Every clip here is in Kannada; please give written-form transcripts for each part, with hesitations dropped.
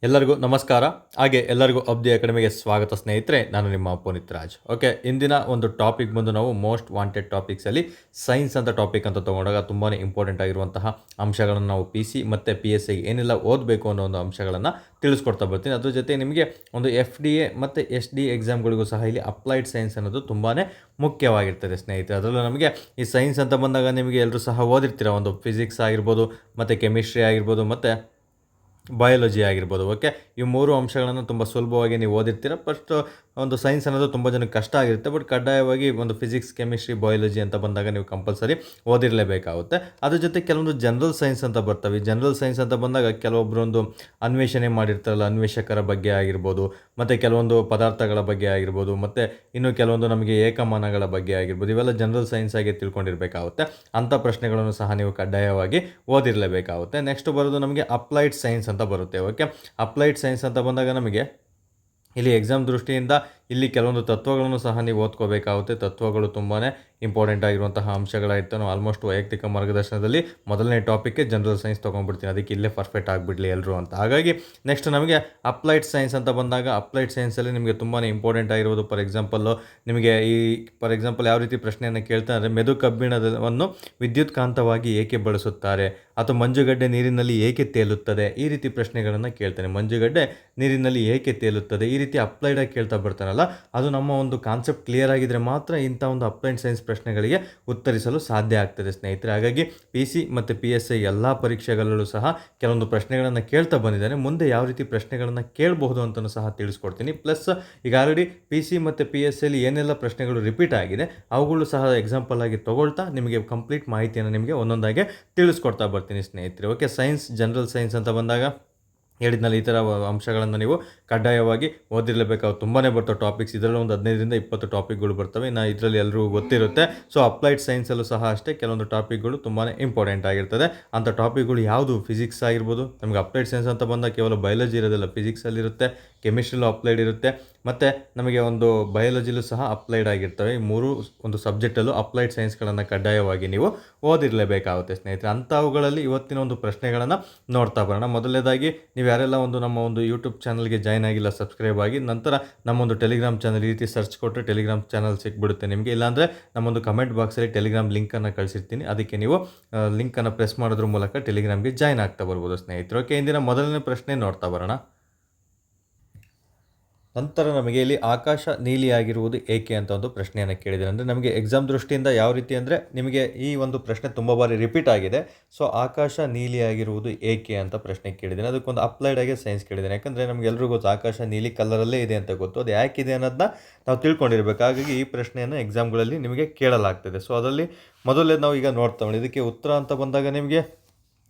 ಎಲ್ಲರಿಗೂ ನಮಸ್ಕಾರ. ಹಾಗೆ ಎಲ್ಲರಿಗೂ ಅಬ್ದಿ ಅಕಾಡೆಮಿಗೆ ಸ್ವಾಗತ ಸ್ನೇಹಿತರೆ. ನಾನು ನಿಮ್ಮ ಪುನೀತ್ ರಾಜ್. ಓಕೆ, ಇಂದಿನ ಒಂದು ಟಾಪಿಕ್ ಬಂದು ನಾವು ಮೋಸ್ಟ್ ವಾಂಟೆಡ್ ಟಾಪಿಕ್ಸಲ್ಲಿ ಸೈನ್ಸ್ ಅಂತ ಟಾಪಿಕ್ ಅಂತ ತೊಗೊಂಡಾಗ ತುಂಬಾ ಇಂಪಾರ್ಟೆಂಟ್ ಆಗಿರುವಂತಹ ಅಂಶಗಳನ್ನು ನಾವು ಪಿ ಸಿ ಮತ್ತು ಪಿ ಎಸ್ ಐಗೆ ಏನೆಲ್ಲ ಓದಬೇಕು ಅನ್ನೋ ಒಂದು ಅಂಶಗಳನ್ನು ತಿಳಿಸ್ಕೊಡ್ತಾ ಬರ್ತೀನಿ. ಅದ್ರ ಜೊತೆ ನಿಮಗೆ ಒಂದು ಎಫ್ ಡಿ ಎ ಮತ್ತು ಎಸ್ ಡಿ ಎಕ್ಸಾಮ್ಗಳಿಗೂ ಸಹ ಇಲ್ಲಿ ಅಪ್ಲೈಡ್ ಸೈನ್ಸ್ ಅನ್ನೋದು ತುಂಬಾ ಮುಖ್ಯವಾಗಿರ್ತದೆ ಸ್ನೇಹಿತರೆ. ಅದರಲ್ಲೂ ನಮಗೆ ಈ ಸೈನ್ಸ್ ಅಂತ ಬಂದಾಗ ನಿಮಗೆ ಎಲ್ಲರೂ ಸಹ ಓದಿರ್ತೀರ, ಒಂದು ಫಿಸಿಕ್ಸ್ ಆಗಿರ್ಬೋದು, ಮತ್ತು ಕೆಮಿಸ್ಟ್ರಿ ಆಗಿರ್ಬೋದು, ಮತ್ತು ಬಯಾಲಜಿ ಆಗಿರ್ಬೋದು. ಓಕೆ, ಈ ಮೂರು ಅಂಶಗಳನ್ನು ತುಂಬ ಸುಲಭವಾಗಿ ನೀವು ಓದಿರ್ತೀರ. ಫಸ್ಟ್ ಒಂದು ಸೈನ್ಸ್ ಅನ್ನೋದು ತುಂಬ ಜನಕ್ಕೆ ಕಷ್ಟ ಆಗಿರುತ್ತೆ, ಬಟ್ ಕಡ್ಡಾಯವಾಗಿ ಒಂದು ಫಿಸಿಕ್ಸ್, ಕೆಮಿಸ್ಟ್ರಿ, ಬಯಾಲಜಿ ಅಂತ ಬಂದಾಗ ನೀವು ಕಂಪಲ್ಸರಿ ಓದಿರಲೇಬೇಕಾಗುತ್ತೆ. ಅದ್ರ ಜೊತೆ ಕೆಲವೊಂದು ಜನರಲ್ ಸೈನ್ಸ್ ಅಂತ ಬರ್ತವೆ. ಜನರಲ್ ಸೈನ್ಸ್ ಅಂತ ಬಂದಾಗ ಕೆಲವೊಬ್ಬರೊಂದು ಅನ್ವೇಷಣೆ ಮಾಡಿರ್ತಾರಲ್ಲ, ಅನ್ವೇಷಕರ ಬಗ್ಗೆ ಆಗಿರ್ಬೋದು, ಮತ್ತು ಕೆಲವೊಂದು ಪದಾರ್ಥಗಳ ಬಗ್ಗೆ ಆಗಿರ್ಬೋದು, ಮತ್ತು ಇನ್ನು ಕೆಲವೊಂದು ನಮಗೆ ಏಕಮಾನಗಳ ಬಗ್ಗೆ ಆಗಿರ್ಬೋದು. ಇವೆಲ್ಲ ಜನರಲ್ ಸೈನ್ಸ್ ಆಗಿ ತಿಳ್ಕೊಂಡಿರಬೇಕಾಗುತ್ತೆ. ಅಂಥ ಪ್ರಶ್ನೆಗಳನ್ನು ಸಹ ನೀವು ಕಡ್ಡಾಯವಾಗಿ ಓದಿರಲೇಬೇಕಾಗುತ್ತೆ. ನೆಕ್ಸ್ಟ್ ಬರೋದು ನಮಗೆ ಅಪ್ಲೈಡ್ ಸೈನ್ಸ್ ಅಂತ ಬರುತ್ತೆ. ಓಕೆ, ಅಪ್ಲೈಡ್ ಸೈನ್ಸ್ ಅಂತ ಬಂದಾಗ ನಮಗೆ ಇಲ್ಲಿ ಎಕ್ಸಾಮ್ ದೃಷ್ಟಿಯಿಂದ ಇಲ್ಲಿ ಕೆಲವೊಂದು ತತ್ವಗಳನ್ನು ಸಹ ನೀವು ಓದ್ಕೋಬೇಕಾಗುತ್ತೆ. ತತ್ವಗಳು ತುಂಬಾ ಇಂಪಾರ್ಟೆಂಟ್ ಆಗಿರುವಂತಹ ಅಂಶಗಳಾಯಿತು. ನಾವು ಆಲ್ಮೋಸ್ಟ್ ವೈಯಕ್ತಿಕ ಮಾರ್ಗದರ್ಶನದಲ್ಲಿ ಮೊದಲನೇ ಟಾಪಿಕ್ಗೆ ಜನರಲ್ ಸೈನ್ಸ್ ತೊಗೊಂಡ್ಬಿಡ್ತೀನಿ, ಅದಕ್ಕೆ ಇಲ್ಲೇ ಪರ್ಫೆಕ್ಟ್ ಆಗಿಬಿಡಲಿ ಎಲ್ಲರೂ ಅಂತ. ಹಾಗಾಗಿ ನೆಕ್ಸ್ಟ್ ನಮಗೆ ಅಪ್ಲೈಡ್ ಸೈನ್ಸ್ ಅಂತ ಬಂದಾಗ ಅಪ್ಲೈಡ್ ಸೈನ್ಸಲ್ಲಿ ನಿಮಗೆ ತುಂಬಾ ಇಂಪಾರ್ಟೆಂಟ್ ಆಗಿರೋದು, ಫಾರ್ ಎಕ್ಸಾಂಪಲ್ ಯಾವ ರೀತಿ ಪ್ರಶ್ನೆಯನ್ನು ಕೇಳ್ತಾರೆ ಅಂದರೆ, ಮೆದು ಕಬ್ಬಿಣವನ್ನು ವಿದ್ಯುತ್ ಕಾಂತವಾಗಿ ಏಕೆ ಬಳಸುತ್ತಾರೆ, ಅಥವಾ ಮಂಜುಗಡ್ಡೆ ನೀರಿನಲ್ಲಿ ಏಕೆ ತೇಲುತ್ತದೆ, ಈ ರೀತಿ ಪ್ರಶ್ನೆಗಳನ್ನು ಕೇಳ್ತಾನೆ. ಮಂಜುಗಡ್ಡೆ ನೀರಿನಲ್ಲಿ ಏಕೆ ತೇಲುತ್ತದೆ, ಈ ರೀತಿ ಅಪ್ಲೈಡಾಗಿ ಕೇಳ್ತಾ ಬರ್ತಾನಲ್ಲ, ಅದು ನಮ್ಮ ಒಂದು ಕಾನ್ಸೆಪ್ಟ್ ಕ್ಲಿಯರ್ ಆಗಿದ್ರೆ ಮಾತ್ರ ಇಂಥ ಒಂದು ಅಪ್ಲೈಡ್ ಸೈನ್ಸ್ ಪ್ರಶ್ನೆಗಳಿಗೆ ಉತ್ತರಿಸಲು ಸಾಧ್ಯ ಆಗ್ತದೆ ಸ್ನೇಹಿತರೆ. ಹಾಗಾಗಿ ಪಿ ಸಿ ಮತ್ತು ಪಿ ಎಸ್ ಐ ಎಲ್ಲ ಪರೀಕ್ಷೆಗಳಲ್ಲೂ ಸಹ ಕೆಲವೊಂದು ಪ್ರಶ್ನೆಗಳನ್ನು ಕೇಳ್ತಾ ಬಂದಿದ್ದಾನೆ. ಮುಂದೆ ಯಾವ ರೀತಿ ಪ್ರಶ್ನೆಗಳನ್ನು ಕೇಳಬಹುದು ಅಂತಲೂ ಸಹ ತಿಳಿಸ್ಕೊಡ್ತೀನಿ. ಪ್ಲಸ್ ಈಗ ಆಲ್ರೆಡಿ ಪಿ ಸಿ ಮತ್ತು ಪಿ ಎಸ್ ಐಲಿ ಏನೆಲ್ಲ ಪ್ರಶ್ನೆಗಳು ರಿಪೀಟ್ ಆಗಿದೆ ಅವುಗಳು ಸಹ ಎಕ್ಸಾಂಪಲ್ ಆಗಿ ತೊಗೊಳ್ತಾ ನಿಮಗೆ ಕಂಪ್ಲೀಟ್ ಮಾಹಿತಿಯನ್ನು ನಿಮಗೆ ಒಂದೊಂದಾಗಿ ತಿಳಿಸ್ಕೊಡ್ತಾ ಬರ್ತೀನಿ ಸ್ನೇಹಿತರೆ. ಓಕೆ, ಸೈನ್ಸ್, ಜನರಲ್ ಸೈನ್ಸ್ ಅಂತ ಬಂದಾಗ ಹೇಳಿದ್ನಲ್ಲಿ ಈ ಥರ ಅಂಶಗಳನ್ನು ನೀವು ಕಡ್ಡಾಯವಾಗಿ ಓದಿರಲೇಬೇಕಾಗುತ್ತೆ. ತುಂಬಾ ಬರ್ತವೆ ಟಾಪಿಕ್ಸ್, ಇದರಲ್ಲಿ ಒಂದು 15ರಿಂದ 20 ಟಾಪಿಕ್ಗಳು ಬರ್ತವೆ. ಇದರಲ್ಲಿ ಎಲ್ಲರಿಗೂ ಗೊತ್ತಿರುತ್ತೆ. ಸೊ ಅಪ್ಲೈಡ್ ಸೈನ್ಸಲ್ಲೂ ಸಹ ಅಷ್ಟೇ ಕೆಲವೊಂದು ಟಾಪಿಕ್ಗಳು ತುಂಬಾ ಇಂಪಾರ್ಟೆಂಟ್ ಆಗಿರ್ತದೆ. ಅಂಥ ಟಾಪಿಕ್ಗಳು ಯಾವುದು, ಫಿಸಿಕ್ಸ್ ಆಗಿರ್ಬೋದು, ನಮಗೆ ಅಪ್ಲೈಡ್ ಸೈನ್ಸ್ ಅಂತ ಬಂದಾಗ ಕೇವಲ ಬಯಾಲಜಿ ಇರೋದಿಲ್ಲ, ಫಿಸಿಕ್ಸಲ್ಲಿರುತ್ತೆ, ಕೆಮಿಸ್ಟ್ರಿಲೂ ಅಪ್ಲೈಡ್ ಇರುತ್ತೆ, ಮತ್ತು ನಮಗೆ ಒಂದು ಬಯಾಲಜಿಲೂ ಸಹ ಅಪ್ಲೈಡ್ ಆಗಿರ್ತವೆ. ಈ ಮೂರು ಒಂದು ಸಬ್ಜೆಕ್ಟಲ್ಲೂ ಅಪ್ಲೈಡ್ ಸೈನ್ಸ್ಗಳನ್ನು ಕಡ್ಡಾಯವಾಗಿ ನೀವು ಓದಿರಲೇಬೇಕಾಗುತ್ತೆ ಸ್ನೇಹಿತರೆ. ಅಂಥವುಗಳಲ್ಲಿ ಇವತ್ತಿನ ಒಂದು ಪ್ರಶ್ನೆಗಳನ್ನು ನೋಡ್ತಾ ಬರೋಣ. ಮೊದಲನೇದಾಗಿ ನೀವು ಯಾರೆಲ್ಲ ನಮ್ಮ ಒಂದು ಯೂಟ್ಯೂಬ್ ಚಾನಲ್ಗೆ ಜಾಯ್ನ್ ಆಗಿಲ್ಲ, ಸಬ್ಸ್ಕ್ರೈಬ್ ಆಗಿ, ನಂತರ ನಮ್ಮೊಂದು ಟೆಲಿಗ್ರಾಮ್ ಚಾನಲ್ ಈ ರೀತಿ ಸರ್ಚ್ ಕೊಟ್ಟರೆ ಟೆಲಿಗ್ರಾಮ್ ಚಾನಲ್ ಸಿಕ್ಬಿಡುತ್ತೆ ನಿಮಗೆ. ಇಲ್ಲಾಂದರೆ ನಮ್ಮೊಂದು ಕಮೆಂಟ್ ಬಾಕ್ಸಲ್ಲಿ ಟೆಲಿಗ್ರಾಮ್ ಲಿಂಕನ್ನು ಕಳಿಸಿರ್ತೀನಿ, ಅದಕ್ಕೆ ನೀವು ಲಿಂಕನ್ನು ಪ್ರೆಸ್ ಮಾಡೋದ್ರ ಮೂಲಕ ಟೆಲಿಗ್ರಾಮ್ಗೆ ಜಾಯ್ನ್ ಆಗ್ತಾ ಬರ್ಬೋದು ಸ್ನೇಹಿತರು. ಓಕೆ, ಇಂದಿನ ಮೊದಲನೇ ಪ್ರಶ್ನೆ ನೋಡ್ತಾ ಬರೋಣ. ನಂತರ ನಮಗೆ ಇಲ್ಲಿ ಆಕಾಶ ನೀಲಿಯಾಗಿರುವುದು ಏಕೆ ಅಂತ ಒಂದು ಪ್ರಶ್ನೆಯನ್ನು ಕೇಳಿದ್ದಾರೆ. ಅಂದರೆ ನಮಗೆ ಎಕ್ಸಾಮ್ ದೃಷ್ಟಿಯಿಂದ ಯಾವ ರೀತಿ ಅಂದರೆ, ನಿಮಗೆ ಈ ಒಂದು ಪ್ರಶ್ನೆ ತುಂಬ ಬಾರಿ ರಿಪೀಟ್ ಆಗಿದೆ. ಸೊ ಆಕಾಶ ನೀಲಿಯಾಗಿರುವುದು ಏಕೆ ಅಂತ ಪ್ರಶ್ನೆ ಕೇಳಿದ್ದೇನೆ. ಅದಕ್ಕೊಂದು ಅಪ್ಲೈಡ್ ಆಗಿ ಸೈನ್ಸ್ ಕೇಳಿದ್ದೇನೆ. ಯಾಕಂದರೆ ನಮಗೆಲ್ಲರಿಗೂ ಗೊತ್ತು ಆಕಾಶ ನೀಲಿ ಕಲರಲ್ಲೇ ಇದೆ ಅಂತ ಗೊತ್ತು. ಅದು ಯಾಕಿದೆ ಅನ್ನೋದನ್ನ ನಾವು ತಿಳ್ಕೊಂಡಿರ್ಬೇಕು. ಹಾಗಾಗಿ ಈ ಪ್ರಶ್ನೆಯನ್ನು ಎಕ್ಸಾಮ್ಗಳಲ್ಲಿ ನಿಮಗೆ ಕೇಳಲಾಗ್ತದೆ. ಸೊ ಅದರಲ್ಲಿ ಮೊದಲೇ ನಾವು ಈಗ ನೋಡ್ತಾ ಇದಕ್ಕೆ ಉತ್ತರ ಅಂತ ಬಂದಾಗ ನಿಮಗೆ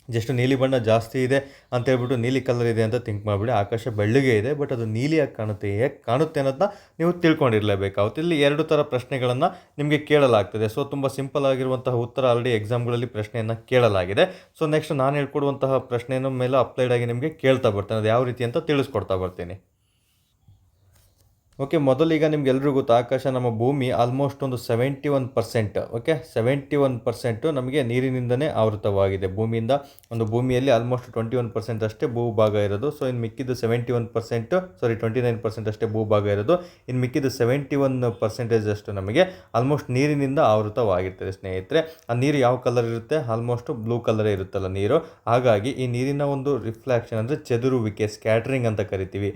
ಜಸ್ಟ್ ನೀಲಿ ಬಣ್ಣ ಜಾಸ್ತಿ ಇದೆ ಅಂತ ಹೇಳ್ಬಿಟ್ಟು ನೀಲಿ ಕಲರ್ ಇದೆ ಅಂತ ಥಿಂಕ್ ಮಾಡಿಬಿಡಿ. ಆಕಾಶ ಬೆಳ್ಳಗೆ ಇದೆ, ಬಟ್ ಅದು ನೀಲಿಯಾಗಿ ಕಾಣುತ್ತೆ. ಹೇಗೆ ಕಾಣುತ್ತೆ ಅನ್ನೋದನ್ನ ನೀವು ತಿಳ್ಕೊಂಡಿರಲೇಬೇಕಾಗುತ್ತೆ. ಇಲ್ಲಿ ಎರಡು ಥರ ಪ್ರಶ್ನೆಗಳನ್ನು ನಿಮಗೆ ಕೇಳಲಾಗ್ತದೆ. ಸೊ ತುಂಬ ಸಿಂಪಲ್ ಆಗಿರುವಂತಹ ಉತ್ತರ ಆಲ್ರೆಡಿ ಎಕ್ಸಾಮ್ಗಳಲ್ಲಿ ಪ್ರಶ್ನೆಯನ್ನು ಕೇಳಲಾಗಿದೆ. ಸೊ ನೆಕ್ಸ್ಟ್ ನಾನು ಹೇಳ್ಕೊಡುವಂತಹ ಪ್ರಶ್ನೆಯನ್ನು ಮೇಲೆ ಅಪ್ಲೈಡ್ ಆಗಿ ನಿಮಗೆ ಕೇಳ್ತಾ ಬರ್ತೇನೆ, ಅದು ಯಾವ ರೀತಿ ಅಂತ ತಿಳಿಸ್ಕೊಡ್ತಾ ಬರ್ತೀನಿ. ಓಕೆ, ಮೊದಲೀಗ ನಿಮ್ಗೆಲ್ರಿಗೂ ಗೊತ್ತು ಆಕಾಶ, ನಮ್ಮ ಭೂಮಿ ಆಲ್ಮೋಸ್ಟ್ ಒಂದು 71%, ಓಕೆ 71% ನಮಗೆ ನೀರಿನಿಂದನೇ ಆವೃತವಾಗಿದೆ. ಭೂಮಿಯಲ್ಲಿ ಆಲ್ಮೋಸ್ಟ್ 21% ಅಷ್ಟೇ ಭೂಭಾಗ ಇರೋದು. ಸೊ ಇನ್ನು ಮಿಕ್ಕಿದ್ದು 29% ಅಷ್ಟೇ ಭೂಭಾಗ ಇರೋದು. ಇನ್ನು ಮಿಕ್ಕಿದ್ದು 71% ಅಷ್ಟು ನಮಗೆ ಆಲ್ಮೋಸ್ಟ್ ನೀರಿನಿಂದ ಆವೃತವಾಗಿರ್ತದೆ ಸ್ನೇಹಿತರೆ. ಆ ನೀರು ಯಾವ ಕಲರ್ ಇರುತ್ತೆ, ಆಲ್ಮೋಸ್ಟ್ ಬ್ಲೂ ಕಲರೇ ಇರುತ್ತಲ್ಲ ನೀರು. ಹಾಗಾಗಿ ಈ ನೀರಿನ ಒಂದು ರಿಫ್ಲೆಕ್ಷನ್ ಅಂದರೆ ಚೆದುರುವಿಕೆ, ಸ್ಕ್ಯಾಟ್ರಿಂಗ್ ಅಂತ ಕರಿತೀವಿ.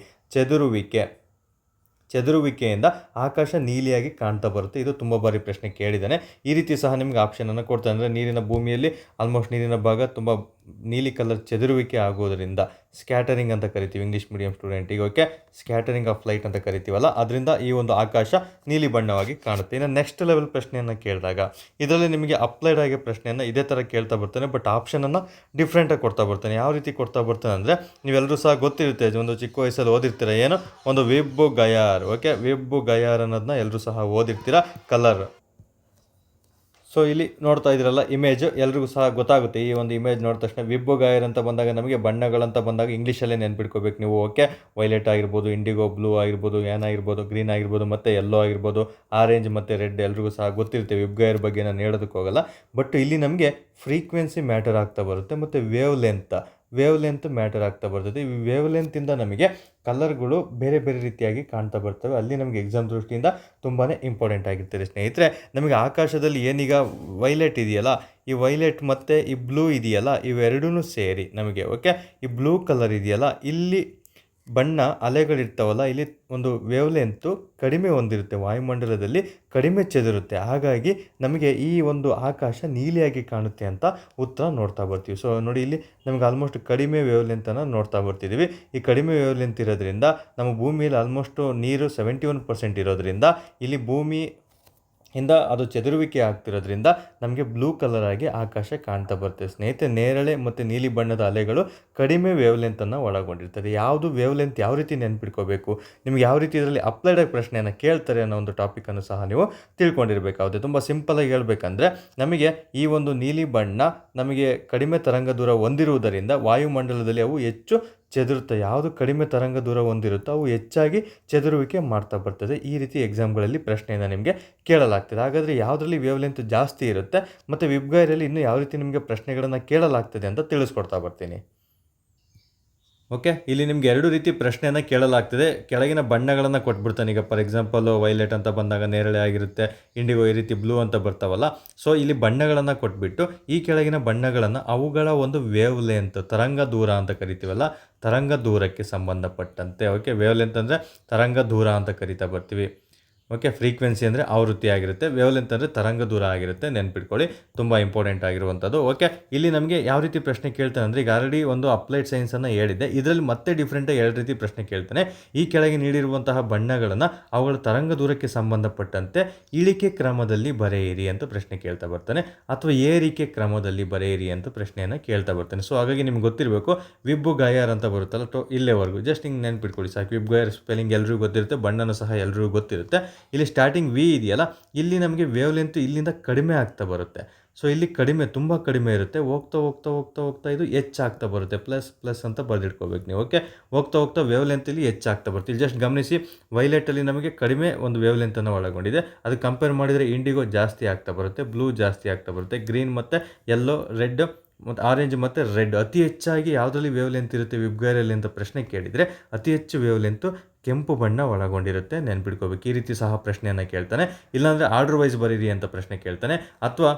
ಚದುರುವಿಕೆಯಿಂದ ಆಕಾಶ ನೀಲಿಯಾಗಿ ಕಾಣ್ತಾ ಬರುತ್ತೆ. ಇದು ತುಂಬ ಬಾರಿ ಪ್ರಶ್ನೆ ಕೇಳಿದ್ದಾನೆ. ಈ ರೀತಿ ಸಹ ನಿಮ್ಗೆ ಆಪ್ಷನನ್ನು ಕೊಡ್ತಾನೆ. ಅಂದರೆ ನೀರಿನ ಭೂಮಿಯಲ್ಲಿ ಆಲ್ಮೋಸ್ಟ್ ನೀರಿನ ಭಾಗ ತುಂಬ ನೀಲಿ ಕಲರ್ ಚದುರುವಿಕೆ ಆಗೋದರಿಂದ ಸ್ಕ್ಯಾಟರಿಂಗ್ ಅಂತ ಕರಿತೀವಿ ಇಂಗ್ಲೀಷ್ ಮೀಡಿಯಂ ಸ್ಟೂಡೆಂಟಿಗೆ. ಓಕೆ, ಸ್ಕ್ಯಾಟರಿಂಗ್ ಆಫ್ ಲೈಟ್ ಅಂತ ಕರಿತೀವಲ್ಲ, ಅದರಿಂದ ಈ ಒಂದು ಆಕಾಶ ನೀಲಿ ಬಣ್ಣವಾಗಿ ಕಾಣುತ್ತೆ. ಇನ್ನು ನೆಕ್ಸ್ಟ್ ಲೆವೆಲ್ ಪ್ರಶ್ನೆಯನ್ನು ಕೇಳಿದಾಗ ಇದರಲ್ಲಿ ನಿಮಗೆ ಅಪ್ಲೈಡ್ ಆಗಿ ಪ್ರಶ್ನೆಯನ್ನು ಇದೇ ಥರ ಕೇಳ್ತಾ ಬರ್ತಾನೆ, ಬಟ್ ಆಪ್ಷನನ್ನು ಡಿಫ್ರೆಂಟಾಗಿ ಕೊಡ್ತಾ ಬರ್ತಾನೆ. ಯಾವ ರೀತಿ ಕೊಡ್ತಾ ಬರ್ತಾನೆ ಅಂದರೆ, ನೀವೆಲ್ಲರೂ ಸಹ ಗೊತ್ತಿರುತ್ತೆ, ಒಂದು ಚಿಕ್ಕ ವಯಸ್ಸಲ್ಲಿ ಓದಿರ್ತೀರ, ಏನು ಒಂದು ವಿಬ್ ಗಯಾರ್. ಓಕೆ, ವಿಬ್ ಗಯಾರ್ ಅನ್ನೋದನ್ನ ಎಲ್ಲರೂ ಸಹ ಓದಿರ್ತೀರ, ಕಲರ್. ಸೊ ಇಲ್ಲಿ ನೋಡ್ತಾ ಇದ್ದೀರಲ್ಲ ಇಮೇಜ್, ಎಲ್ರಿಗೂ ಸಹ ಗೊತ್ತಾಗುತ್ತೆ. ಈ ಒಂದು ಇಮೇಜ್ ನೋಡಿದ ತಕ್ಷಣ ವಿಬ್ ಗಯಾರ್ ಅಂತ ಬಂದಾಗ ನಮಗೆ ಬಣ್ಣಗಳಂತ ಬಂದಾಗ ಇಂಗ್ಲೀಷಲ್ಲೇ ನೆನ್ಪಿಟ್ಕೋಬೇಕು ನೀವು. ಓಕೆ, ವೈಲೆಟ್ ಆಗಿರ್ಬೋದು, ಇಂಡಿಗೋ ಬ್ಲೂ ಆಗಿರ್ಬೋದು, ಆಗಿರ್ಬೋದು, ಗ್ರೀನ್ ಆಗಿರ್ಬೋದು, ಮತ್ತು ಯೆಲ್ಲೋ ಆಗಿರ್ಬೋದು, ಆರೆಂಜ್ ಮತ್ತು ರೆಡ್, ಎಲ್ರಿಗೂ ಸಹ ಗೊತ್ತಿರುತ್ತೆ. ವಿಬ್ ಗಯಾರ್ ಬಗ್ಗೆ ನಾನು ಹೇಳೋದಕ್ಕೆ ಹೋಗಲ್ಲ. ಬಟ್ ಇಲ್ಲಿ ನಮಗೆ ಫ್ರೀಕ್ವೆನ್ಸಿ ಮ್ಯಾಟರ್ ಆಗ್ತಾ ಬರುತ್ತೆ, ಮತ್ತು wave length wave length matter ಆಗ್ತಾ ಬರ್ತದೆ. ಈ ವೇವ್ ಲೆಂತಿಂದ ನಮಗೆ ಕಲರ್ಗಳು ಬೇರೆ ಬೇರೆ ರೀತಿಯಾಗಿ ಕಾಣ್ತಾ ಬರ್ತವೆ. ಅಲ್ಲಿ ನಮಗೆ ಎಕ್ಸಾಮ್ ದೃಷ್ಟಿಯಿಂದ ತುಂಬಾ ಇಂಪಾರ್ಟೆಂಟ್ ಆಗಿರ್ತದೆ ಸ್ನೇಹಿತರೆ. ನಮಗೆ ಆಕಾಶದಲ್ಲಿ ಏನೀಗ ವೈಲೆಟ್ ಇದೆಯಲ್ಲ, ಈ ವೈಲೆಟ್ ಮತ್ತು ಈ ಬ್ಲೂ ಇದೆಯಲ್ಲ, ಇವೆರಡೂ ಸೇರಿ ನಮಗೆ ಓಕೆ ಈ ಬ್ಲೂ ಕಲರ್ ಇದೆಯಲ್ಲ, ಇಲ್ಲಿ ಬಣ್ಣ ಅಲೆಗಳಿರ್ತಾವಲ್ಲ, ಇಲ್ಲಿ ಒಂದು ವೇವ್ ಲೆಂತು ಕಡಿಮೆ ಹೊಂದಿರುತ್ತೆ, ವಾಯುಮಂಡಲದಲ್ಲಿ ಕಡಿಮೆ ಚೆದಿರುತ್ತೆ. ಹಾಗಾಗಿ ನಮಗೆ ಈ ಒಂದು ಆಕಾಶ ನೀಲಿಯಾಗಿ ಕಾಣುತ್ತೆ ಅಂತ ಉತ್ತರ ನೋಡ್ತಾ ಬರ್ತೀವಿ. ಸೊ ನೋಡಿ, ಇಲ್ಲಿ ನಮಗೆ ಆಲ್ಮೋಸ್ಟ್ ಕಡಿಮೆ ವೇವ್ ಲೆಂತನ್ನು ನೋಡ್ತಾ ಬರ್ತಿದ್ದೀವಿ. ಈ ಕಡಿಮೆ ವೇವ್ ಲೆಂತ್ ಇರೋದ್ರಿಂದ ನಮ್ಮ ಭೂಮಿಯಲ್ಲಿ ಆಲ್ಮೋಸ್ಟು ನೀರು 71% ಇರೋದ್ರಿಂದ ಇಲ್ಲಿ ಭೂಮಿ ಇಂದ ಅದು ಚದುರುವಿಕೆ ಆಗ್ತಿರೋದ್ರಿಂದ ನಮಗೆ ಬ್ಲೂ ಕಲರ್ ಆಗಿ ಆಕಾಶ ಕಾಣ್ತಾ ಬರ್ತದೆ ಸ್ನೇಹಿತರೆ. ನೇರಳೆ ಮತ್ತು ನೀಲಿ ಬಣ್ಣದ ಅಲೆಗಳು ಕಡಿಮೆ ವೇವ್ ಲೆಂತನ್ನು ಒಳಗೊಂಡಿರ್ತದೆ. ಯಾವುದು ವೇವ್ ಲೆಂತ್ ಯಾವ ರೀತಿ ನೆನ್ಪಿಟ್ಕೋಬೇಕು, ನಿಮ್ಗೆ ಯಾವ ರೀತಿ ಇದರಲ್ಲಿ ಅಪ್ಲೈಡ್ ಆಗಿ ಪ್ರಶ್ನೆಯನ್ನು ಕೇಳ್ತಾರೆ ಅನ್ನೋ ಒಂದು ಟಾಪಿಕನ್ನು ಸಹ ನೀವು ತಿಳ್ಕೊಂಡಿರಬೇಕಾಗುತ್ತೆ. ತುಂಬ ಸಿಂಪಲಾಗಿ ಹೇಳ್ಬೇಕಂದ್ರೆ, ನಮಗೆ ಈ ಒಂದು ನೀಲಿ ಬಣ್ಣ ನಮಗೆ ಕಡಿಮೆ ತರಂಗ ದೂರ ಹೊಂದಿರುವುದರಿಂದ ವಾಯುಮಂಡಲದಲ್ಲಿ ಅವು ಹೆಚ್ಚು ಚೆದುರುತ್ತೆ. ಯಾವುದು ಕಡಿಮೆ ತರಂಗ ದೂರ ಹೊಂದಿರುತ್ತೋ ಅವು ಹೆಚ್ಚಾಗಿ ಚೆದುರುವಿಕೆ ಮಾಡ್ತಾ ಬರ್ತದೆ. ಈ ರೀತಿ ಎಕ್ಸಾಮ್ಗಳಲ್ಲಿ ಪ್ರಶ್ನೆಯನ್ನು ನಿಮಗೆ ಕೇಳಲಾಗ್ತದೆ. ಹಾಗಾದರೆ ಯಾವುದರಲ್ಲಿ ವೇವ್ ಲೆಂತ್ ಜಾಸ್ತಿ ಇರುತ್ತೆ ಮತ್ತು ವಿಬ್ಗೈರಲ್ಲಿ ಇನ್ನೂ ಯಾವ ರೀತಿ ನಿಮಗೆ ಪ್ರಶ್ನೆಗಳನ್ನು ಕೇಳಲಾಗ್ತದೆ ಅಂತ ತಿಳಿಸ್ಕೊಡ್ತಾ ಬರ್ತೀನಿ. ಓಕೆ, ಇಲ್ಲಿ ನಿಮ್ಗೆ ಎರಡು ರೀತಿ ಪ್ರಶ್ನೆಯನ್ನು ಕೇಳಲಾಗ್ತದೆ. ಕೆಳಗಿನ ಬಣ್ಣಗಳನ್ನು ಕೊಟ್ಬಿಡ್ತಾನೆ. ಈಗ ಫಾರ್ ಎಕ್ಸಾಂಪಲ್ ವೈಲೆಟ್ ಅಂತ ಬಂದಾಗ ನೇರಳೆ ಆಗಿರುತ್ತೆ, ಇಂಡಿಗೋ ಈ ರೀತಿ ಬ್ಲೂ ಅಂತ ಬರ್ತಾವಲ್ಲ. ಸೊ ಇಲ್ಲಿ ಬಣ್ಣಗಳನ್ನು ಕೊಟ್ಬಿಟ್ಟು ಈ ಕೆಳಗಿನ ಬಣ್ಣಗಳನ್ನು ಅವುಗಳ ಒಂದು ವೇವ್ ಲೆಂತ್, ತರಂಗ ದೂರ ಅಂತ ಕರಿತೀವಲ್ಲ, ತರಂಗ ದೂರಕ್ಕೆ ಸಂಬಂಧಪಟ್ಟಂತೆ. ಓಕೆ, ವೇವ್ ಲೆಂತ್ ಅಂದರೆ ತರಂಗ ದೂರ ಅಂತ ಕರಿತಾ ಬರ್ತೀವಿ. ಓಕೆ, ಫ್ರೀಕ್ವೆನ್ಸಿ ಅಂದರೆ ಆವೃತ್ತಿ ಆಗಿರುತ್ತೆ, ವೇವ್ ಲೆಂತ್ ಅಂದರೆ ತರಂಗ ದೂರ ಆಗಿರುತ್ತೆ. ನೆನ್ಪಿಟ್ಕೊಳ್ಳಿ, ತುಂಬ ಇಂಪಾರ್ಟೆಂಟ್ ಆಗಿರುವಂಥದ್ದು. ಓಕೆ, ಇಲ್ಲಿ ನಮಗೆ ಯಾವ ರೀತಿ ಪ್ರಶ್ನೆ ಕೇಳ್ತಾನೆ ಅಂದರೆ, ಈಗ ಆಲ್ರೆಡಿ ಒಂದು ಅಪ್ಲೈಡ್ ಸೈನ್ಸನ್ನು ಹೇಳಿದ್ದೆ, ಇದರಲ್ಲಿ ಮತ್ತೆ ಡಿಫ್ರೆಂಟಾಗಿ ಎರಡು ರೀತಿ ಪ್ರಶ್ನೆ ಕೇಳ್ತಾನೆ. ಈ ಕೆಳಗೆ ನೀಡಿರುವಂತಹ ಬಣ್ಣಗಳನ್ನು ಅವುಗಳ ತರಂಗ ದೂರಕ್ಕೆ ಸಂಬಂಧಪಟ್ಟಂತೆ ಇಳಿಕೆ ಕ್ರಮದಲ್ಲಿ ಬರೆಯಿರಿ ಅಂತ ಪ್ರಶ್ನೆ ಕೇಳ್ತಾ ಬರ್ತಾನೆ, ಅಥವಾ ಏರಿಕೆ ಕ್ರಮದಲ್ಲಿ ಬರೆಯಿರಿ ಅಂತ ಪ್ರಶ್ನೆಯನ್ನು ಕೇಳ್ತಾ ಬರ್ತಾನೆ. ಸೊ ಹಾಗಾಗಿ ನಿಮ್ಗೆ ಗೊತ್ತಿರಬೇಕು, ವಿಬ್ ಗಯಾರ್ ಅಂತ ಬರುತ್ತಲ್ಲ, ಇಲ್ಲೇವರೆಗೂ ಜಸ್ಟ್ ಹಿಂಗೆ ನೆನ್ಪಿಟ್ಕೊಳ್ಳಿ ಸಾಕು. ವಿಬ್ ಗಯಾರ್ ಸ್ಪೆಲ್ಲಿಂಗ್ ಎಲ್ರಿಗೂ ಗೊತ್ತಿರುತ್ತೆ, ಬಣ್ಣನೂ ಸಹ ಎಲ್ರಿಗೂ ಗೊತ್ತಿರುತ್ತೆ. ಇಲ್ಲಿ ಸ್ಟಾರ್ಟಿಂಗ್ ವಿ ಇದೆಯಲ್ಲ, ಇಲ್ಲಿ ನಮಗೆ ವೇವ್ ಲೆಂತ್ ಇಲ್ಲಿಂದ ಕಡಿಮೆ ಆಗ್ತಾ ಬರುತ್ತೆ. ಸೊ ಇಲ್ಲಿ ಕಡಿಮೆ, ತುಂಬ ಕಡಿಮೆ ಇರುತ್ತೆ. ಹೋಗ್ತಾ ಹೋಗ್ತಾ ಹೋಗ್ತಾ ಹೋಗ್ತಾ ಇದು ಹೆಚ್ಚಾಗ್ತಾ ಬರುತ್ತೆ. ಪ್ಲಸ್ ಪ್ಲಸ್ ಅಂತ ಬರೆದಿಟ್ಕೋಬೇಕು ನೀವು. ಓಕೆ, ಹೋಗ್ತಾ ಹೋಗ್ತಾ ವೇವ್ ಲೆಂತಲ್ಲಿ ಹೆಚ್ಚಾಗ್ತಾ ಬರುತ್ತೆ. ಇಲ್ಲಿ ಜಸ್ಟ್ ಗಮನಿಸಿ, ವೈಲೆಟಲ್ಲಿ ನಮಗೆ ಕಡಿಮೆ ಒಂದು ವೇವ್ ಲೆಂತನ್ನು ಒಳಗೊಂಡಿದೆ. ಅದು ಕಂಪೇರ್ ಮಾಡಿದರೆ ಇಂಡಿಗೋ ಜಾಸ್ತಿ ಆಗ್ತಾ ಬರುತ್ತೆ, ಬ್ಲೂ ಜಾಸ್ತಿ ಆಗ್ತಾ ಬರುತ್ತೆ, ಗ್ರೀನ್ ಮತ್ತು ಯೆಲ್ಲೋ, ರೆಡ್ ಮತ್ತು ಆರೆಂಜ್ ಮತ್ತು ರೆಡ್. ಅತಿ ಹೆಚ್ಚಾಗಿ ಯಾವುದರಲ್ಲಿ ವೇವ್ ಲೆಂತ್ ಇರುತ್ತೆ ವಿಬ್ಗೈರಲ್ಲಿ ಅಂತ ಪ್ರಶ್ನೆ ಕೇಳಿದರೆ, ಅತಿ ಹೆಚ್ಚು ವೇವ್ ಲೆಂತು ಕೆಂಪು ಬಣ್ಣ ಒಳಗೊಂಡಿರುತ್ತೆ. ನೆನ್ಪಿಟ್ಕೋಬೇಕು. ಈ ರೀತಿ ಸಹ ಪ್ರಶ್ನೆಯನ್ನು ಕೇಳ್ತಾನೆ. ಇಲ್ಲಾಂದರೆ ಆರ್ಡರ್ ವೈಸ್ ಬರೀರಿ ಅಂತ ಪ್ರಶ್ನೆ ಕೇಳ್ತಾನೆ, ಅಥವಾ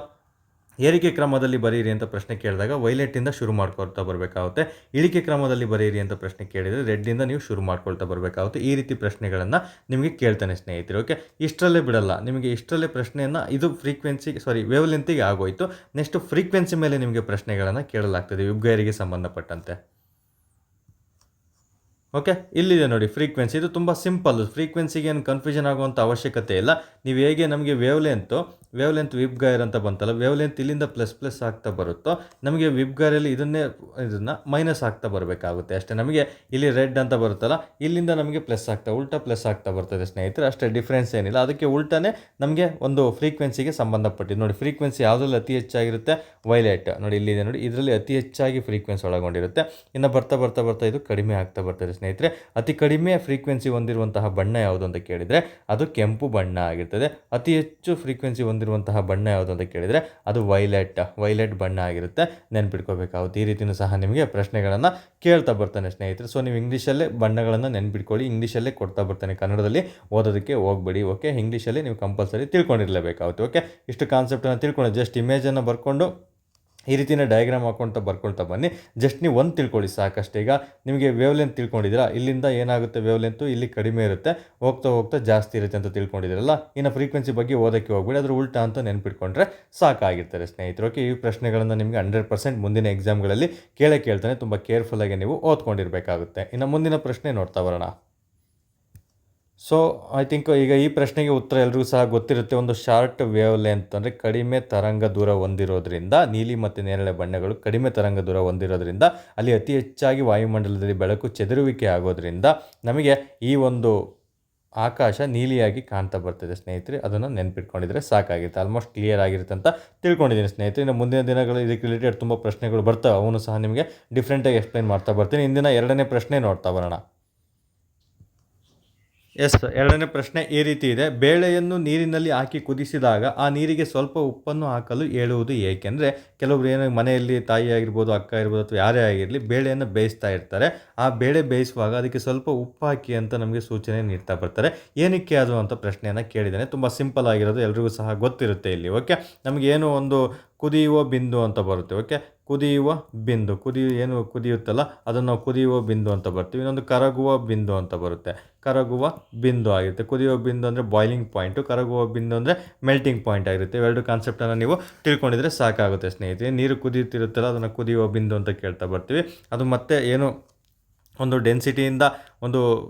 ಏರಿಕೆ ಕ್ರಮದಲ್ಲಿ ಬರೀರಿ ಅಂತ ಪ್ರಶ್ನೆ ಕೇಳಿದಾಗ ವೈಲೆಟಿಂದ ಶುರು ಮಾಡ್ಕೊಳ್ತಾ ಬರಬೇಕಾಗುತ್ತೆ. ಇಳಿಕೆ ಕ್ರಮದಲ್ಲಿ ಬರೀರಿ ಅಂತ ಪ್ರಶ್ನೆ ಕೇಳಿದರೆ ರೆಡ್ಡಿಂದ ನೀವು ಶುರು ಮಾಡ್ಕೊಳ್ತಾ ಬರಬೇಕಾಗುತ್ತೆ. ಈ ರೀತಿ ಪ್ರಶ್ನೆಗಳನ್ನು ನಿಮಗೆ ಕೇಳ್ತಾನೆ ಸ್ನೇಹಿತರೆ. ಓಕೆ, ಇಷ್ಟರಲ್ಲೇ ಬಿಡಲ್ಲ, ನಿಮಗೆ ಇಷ್ಟರಲ್ಲೇ ಪ್ರಶ್ನೆಯನ್ನು, ಇದು ವೇವ್ ಲೆಂತಿಗೆ ಆಗೋಯ್ತು. ನೆಕ್ಸ್ಟ್ ಫ್ರೀಕ್ವೆನ್ಸಿ ಮೇಲೆ ನಿಮಗೆ ಪ್ರಶ್ನೆಗಳನ್ನು ಕೇಳಲಾಗ್ತದೆ ವಿಬ್ಗೈರಿಗೆ ಸಂಬಂಧಪಟ್ಟಂತೆ. ಓಕೆ, ಇಲ್ಲಿದೆ ನೋಡಿ ಫ್ರೀಕ್ವೆನ್ಸಿ. ಇದು ತುಂಬ ಸಿಂಪಲ್. ಫ್ರೀಕ್ವೆನ್ಸಿಗೆ ಏನು ಕನ್ಫ್ಯೂಷನ್ ಆಗುವಂಥ ಅವಶ್ಯಕತೆ ಇಲ್ಲ. ನೀವು ಹೇಗೆ ನಮಗೆ ವೇವ್ ಲೆಂತ್ ವಿಬ್ಗೈರ್ ಅಂತ ಬಂತಲ್ಲ, ವೇವ್ ಲೆಂತ್ ಇಲ್ಲಿಂದ ಪ್ಲಸ್ ಆಗ್ತಾ ಬರುತ್ತೋ, ನಮಗೆ ವಿಬ್ಗೈರಲ್ಲಿ ಇದನ್ನು ಮೈನಸ್ ಆಗ್ತಾ ಬರಬೇಕಾಗುತ್ತೆ ಅಷ್ಟೇ. ನಮಗೆ ಇಲ್ಲಿ ರೆಡ್ ಅಂತ ಬರುತ್ತಲ್ಲ, ಇಲ್ಲಿಂದ ನಮಗೆ ಉಲ್ಟಾ ಪ್ಲಸ್ ಆಗ್ತಾ ಬರ್ತದೆ ಸ್ನೇಹಿತರೆ. ಅಷ್ಟೇ, ಡಿಫ್ರೆನ್ಸ್ ಏನಿಲ್ಲ. ಅದಕ್ಕೆ ಉಲ್ಟಾನೇ ನಮಗೆ ಒಂದು ಫ್ರೀಕ್ವೆನ್ಸಿಗೆ ಸಂಬಂಧಪಟ್ಟಿದ್ದು. ನೋಡಿ, ಫ್ರೀಕ್ವೆನ್ಸಿ ಯಾವುದ್ರಲ್ಲಿ ಅತಿ ಹೆಚ್ಚಾಗಿರುತ್ತೆ, ವೈಲೆಟ್. ನೋಡಿ ಇಲ್ಲಿದೆ, ನೋಡಿ ಇದರಲ್ಲಿ ಅತಿ ಹೆಚ್ಚಾಗಿ ಫ್ರೀಕ್ವೆನ್ಸಿ ಒಳಗೊಂಡಿರುತ್ತೆ. ಇನ್ನು ಬರ್ತಾ ಬರ್ತಾ ಬರ್ತಾ ಇದು ಕಡಿಮೆ ಆಗ್ತಾ ಬರ್ತದೆ ಸ್ನೇಹಿತರೆ. ಅತಿ ಕಡಿಮೆ ಫ್ರೀಕ್ವೆನ್ಸಿ ಹೊಂದಿರುವಂತಹ ಬಣ್ಣ ಯಾವುದು ಅಂತ ಕೇಳಿದರೆ ಅದು ಕೆಂಪು ಬಣ್ಣ ಆಗಿರ್ತದೆ. ಅತಿ ಹೆಚ್ಚು ಫ್ರೀಕ್ವೆನ್ಸಿ ಹೊಂದಿರುವಂತಹ ಬಣ್ಣ ಯಾವುದು ಅಂತ ಕೇಳಿದರೆ ಅದು ವೈಲೆಟ್ ಬಣ್ಣ ಆಗಿರುತ್ತೆ. ನೆನ್ಪಿಟ್ಕೋಬೇಕಾಗುತ್ತೆ. ಈ ರೀತಿಯೂ ಸಹ ನಿಮಗೆ ಪ್ರಶ್ನೆಗಳನ್ನು ಕೇಳ್ತಾ ಬರ್ತಾನೆ ಸ್ನೇಹಿತರೆ. ಸೊ ನೀವು ಇಂಗ್ಲೀಷಲ್ಲೇ ಬಣ್ಣಗಳನ್ನು ನೆನ್ಪಿಟ್ಕೊಳ್ಳಿ, ಇಂಗ್ಲೀಷಲ್ಲೇ ಕೊಡ್ತಾ ಬರ್ತಾನೆ, ಕನ್ನಡದಲ್ಲಿ ಓದೋದಕ್ಕೆ ಹೋಗಬೇಡಿ. ಓಕೆ, ಇಂಗ್ಲೀಷಲ್ಲಿ ನೀವು ಕಂಪಲ್ಸರಿ ತಿಳ್ಕೊಂಡಿರಲೇಬೇಕಾಗುತ್ತೆ. ಓಕೆ, ಇಷ್ಟು ಕಾನ್ಸೆಪ್ಟನ್ನು ತಿಳ್ಕೊಂಡು ಜಸ್ಟ್ ಇಮೇಜನ್ನು ಬರ್ಕೊಂಡು ಈ ರೀತಿಯ ಡಯಾಗ್ರಾಮ್ ಹಾಕ್ಕೊಳ್ತಾ ಬರ್ಕೊಳ್ತಾ ಬನ್ನಿ. ಜಸ್ಟ್ ನೀವು ಒಂದು ತಿಳ್ಕೊಳ್ಳಿ ಸಾಕಷ್ಟೇ. ಈಗ ನಿಮಗೆ ವೇವ್ ಲೆಂತ್ ತಿಳ್ಕೊಂಡಿದ್ದೀರಾ, ಇಲ್ಲಿಂದ ಏನಾಗುತ್ತೆ ವೇವ್ ಲೆಂತು ಇಲ್ಲಿ ಕಡಿಮೆ ಇರುತ್ತೆ, ಹೋಗ್ತಾ ಹೋಗ್ತಾ ಜಾಸ್ತಿ ಇರುತ್ತೆ ಅಂತ ತಿಳ್ಕೊಂಡಿದ್ದೀರಲ್ಲ. ಇನ್ನು ಫ್ರೀಕ್ವೆನ್ಸಿ ಬಗ್ಗೆ ಓದೋಕ್ಕೆ ಹೋಗ್ಬೇಡಿ, ಅದ್ರ ಉಲ್ಟಾ ಅಂತ ನೆನ್ಪಿಟ್ಕೊಂಡ್ರೆ ಸಾಕಾಗಿರ್ತಾರೆ ಸ್ನೇಹಿತರು. ಓಕೆ, ಈ ಪ್ರಶ್ನೆಗಳನ್ನು ನಿಮಗೆ 100% ಮುಂದಿನ ಎಕ್ಸಾಮ್ಗಳಲ್ಲಿ ಕೇಳ್ತಾನೆ. ತುಂಬ ಕೇರ್ಫುಲ್ಲಾಗಿ ನೀವು ಓದ್ಕೊಂಡಿರಬೇಕಾಗುತ್ತೆ. ಇನ್ನು ಮುಂದಿನ ಪ್ರಶ್ನೆ ನೋಡ್ತಾ ಬರೋಣ. ಸೊ ಐ ಥಿಂಕ್ ಈಗ ಈ ಪ್ರಶ್ನೆಗೆ ಉತ್ತರ ಎಲ್ರಿಗೂ ಸಹ ಗೊತ್ತಿರುತ್ತೆ. ಒಂದು ಶಾರ್ಟ್ ವೇವ್ ಲೆಂತ್ ಅಂದರೆ ಕಡಿಮೆ ತರಂಗ ದೂರ ಹೊಂದಿರೋದ್ರಿಂದ, ನೀಲಿ ಮತ್ತು ನೇರಳೆ ಬಣ್ಣಗಳು ಕಡಿಮೆ ತರಂಗ ದೂರ ಹೊಂದಿರೋದ್ರಿಂದ ಅಲ್ಲಿ ಅತಿ ಹೆಚ್ಚಾಗಿ ವಾಯುಮಂಡಲದಲ್ಲಿ ಬೆಳಕು ಚೆದುರುವಿಕೆ ಆಗೋದ್ರಿಂದ ನಮಗೆ ಈ ಒಂದು ಆಕಾಶ ನೀಲಿಯಾಗಿ ಕಾಣ್ತಾ ಬರ್ತದೆ ಸ್ನೇಹಿತರೆ. ಅದನ್ನು ನೆನ್ಪಿಟ್ಕೊಂಡಿದ್ರೆ ಸಾಕಾಗಿರುತ್ತೆ. ಆಲ್ಮೋಸ್ಟ್ ಕ್ಲಿಯರ್ ಆಗಿರುತ್ತೆ ಅಂತ ತಿಳ್ಕೊಂಡಿದ್ದೀನಿ ಸ್ನೇಹಿತರೆ. ಇನ್ನು ಮುಂದಿನ ದಿನಗಳು ಇದಕ್ಕೆ ರಿಲೇಟೆಡ್ ತುಂಬ ಪ್ರಶ್ನೆಗಳು ಬರ್ತವೆ, ಅವನು ಸಹ ನಿಮಗೆ ಡಿಫ್ರೆಂಟಾಗಿ ಎಕ್ಸ್ಪ್ಲೈನ್ ಮಾಡ್ತಾ ಬರ್ತೀನಿ. ಇಂದಿನ ಎರಡನೇ ಪ್ರಶ್ನೆ ನೋಡ್ತಾ ಬರೋಣ. ಎಸ್, ಎರಡನೇ ಪ್ರಶ್ನೆ ಈ ರೀತಿ ಇದೆ. ಬೇಳೆಯನ್ನು ನೀರಿನಲ್ಲಿ ಹಾಕಿ ಕುದಿಸಿದಾಗ ಆ ನೀರಿಗೆ ಸ್ವಲ್ಪ ಉಪ್ಪನ್ನು ಹಾಕಲು ಹೇಳುವುದು ಏಕೆಂದರೆ ಕೆಲವೊಬ್ರು ಏನೋ ಮನೆಯಲ್ಲಿ ತಾಯಿ ಆಗಿರ್ಬೋದು, ಅಕ್ಕ ಇರ್ಬೋದು ಅಥವಾ ಯಾರೇ ಆಗಿರಲಿ ಬೇಳೆಯನ್ನು ಬೇಯಿಸ್ತಾ ಇರ್ತಾರೆ. ಆ ಬೇಳೆ ಬೇಯಿಸುವಾಗ ಅದಕ್ಕೆ ಸ್ವಲ್ಪ ಉಪ್ಪು ಹಾಕಿ ಅಂತ ನಮಗೆ ಸೂಚನೆ ನೀಡ್ತಾ ಬರ್ತಾರೆ. ಏನಕ್ಕೆ ಅದು ಅಂತ ಪ್ರಶ್ನೆಯನ್ನು ಕೇಳಿದ್ದೇನೆ. ತುಂಬ ಸಿಂಪಲ್ ಆಗಿರೋದು, ಎಲ್ರಿಗೂ ಸಹ ಗೊತ್ತಿರುತ್ತೆ ಇಲ್ಲಿ. ಓಕೆ, ನಮಗೇನು ಒಂದು ಕುದಿಯುವ ಬಿಂದು ಅಂತ ಬರುತ್ತೆ. ಓಕೆ, ಕುದಿಯುವ ಬಿಂದು, ಏನು ಕುದಿಯುತ್ತಲ್ಲ ಅದನ್ನು ನಾವು ಕುದಿಯುವ ಬಿಂದು ಅಂತ ಬರ್ತೀವಿ. ಇನ್ನೊಂದು ಕರಗುವ ಬಿಂದು ಅಂತ ಬರುತ್ತೆ. ಕರಗುವ ಬಿಂದು ಆಗಿರುತ್ತೆ. ಕುದಿಯುವ ಬಿಂದು ಅಂದರೆ ಬಾಯ್ಲಿಂಗ್ ಪಾಯಿಂಟು, ಕರಗುವ ಬಿಂದು ಅಂದರೆ ಮೆಲ್ಟಿಂಗ್ ಪಾಯಿಂಟ್ ಆಗಿರುತ್ತೆ. ಇವೆರಡು ಕಾನ್ಸೆಪ್ಟನ್ನು ನೀವು ತಿಳ್ಕೊಂಡಿದ್ರೆ ಸಾಕಾಗುತ್ತೆ ಸ್ನೇಹಿತರೆ. ನೀರು ಕುದಿಯುತ್ತಿರುತ್ತಲ್ಲ ಅದನ್ನು ಕುದಿಯುವ ಬಿಂದು ಅಂತ ಕೇಳ್ತಾ ಬರ್ತೀವಿ. ಅದು ಮತ್ತೆ ಏನು ಒಂದು ಡೆನ್ಸಿಟಿಯಿಂದ ಒಂದು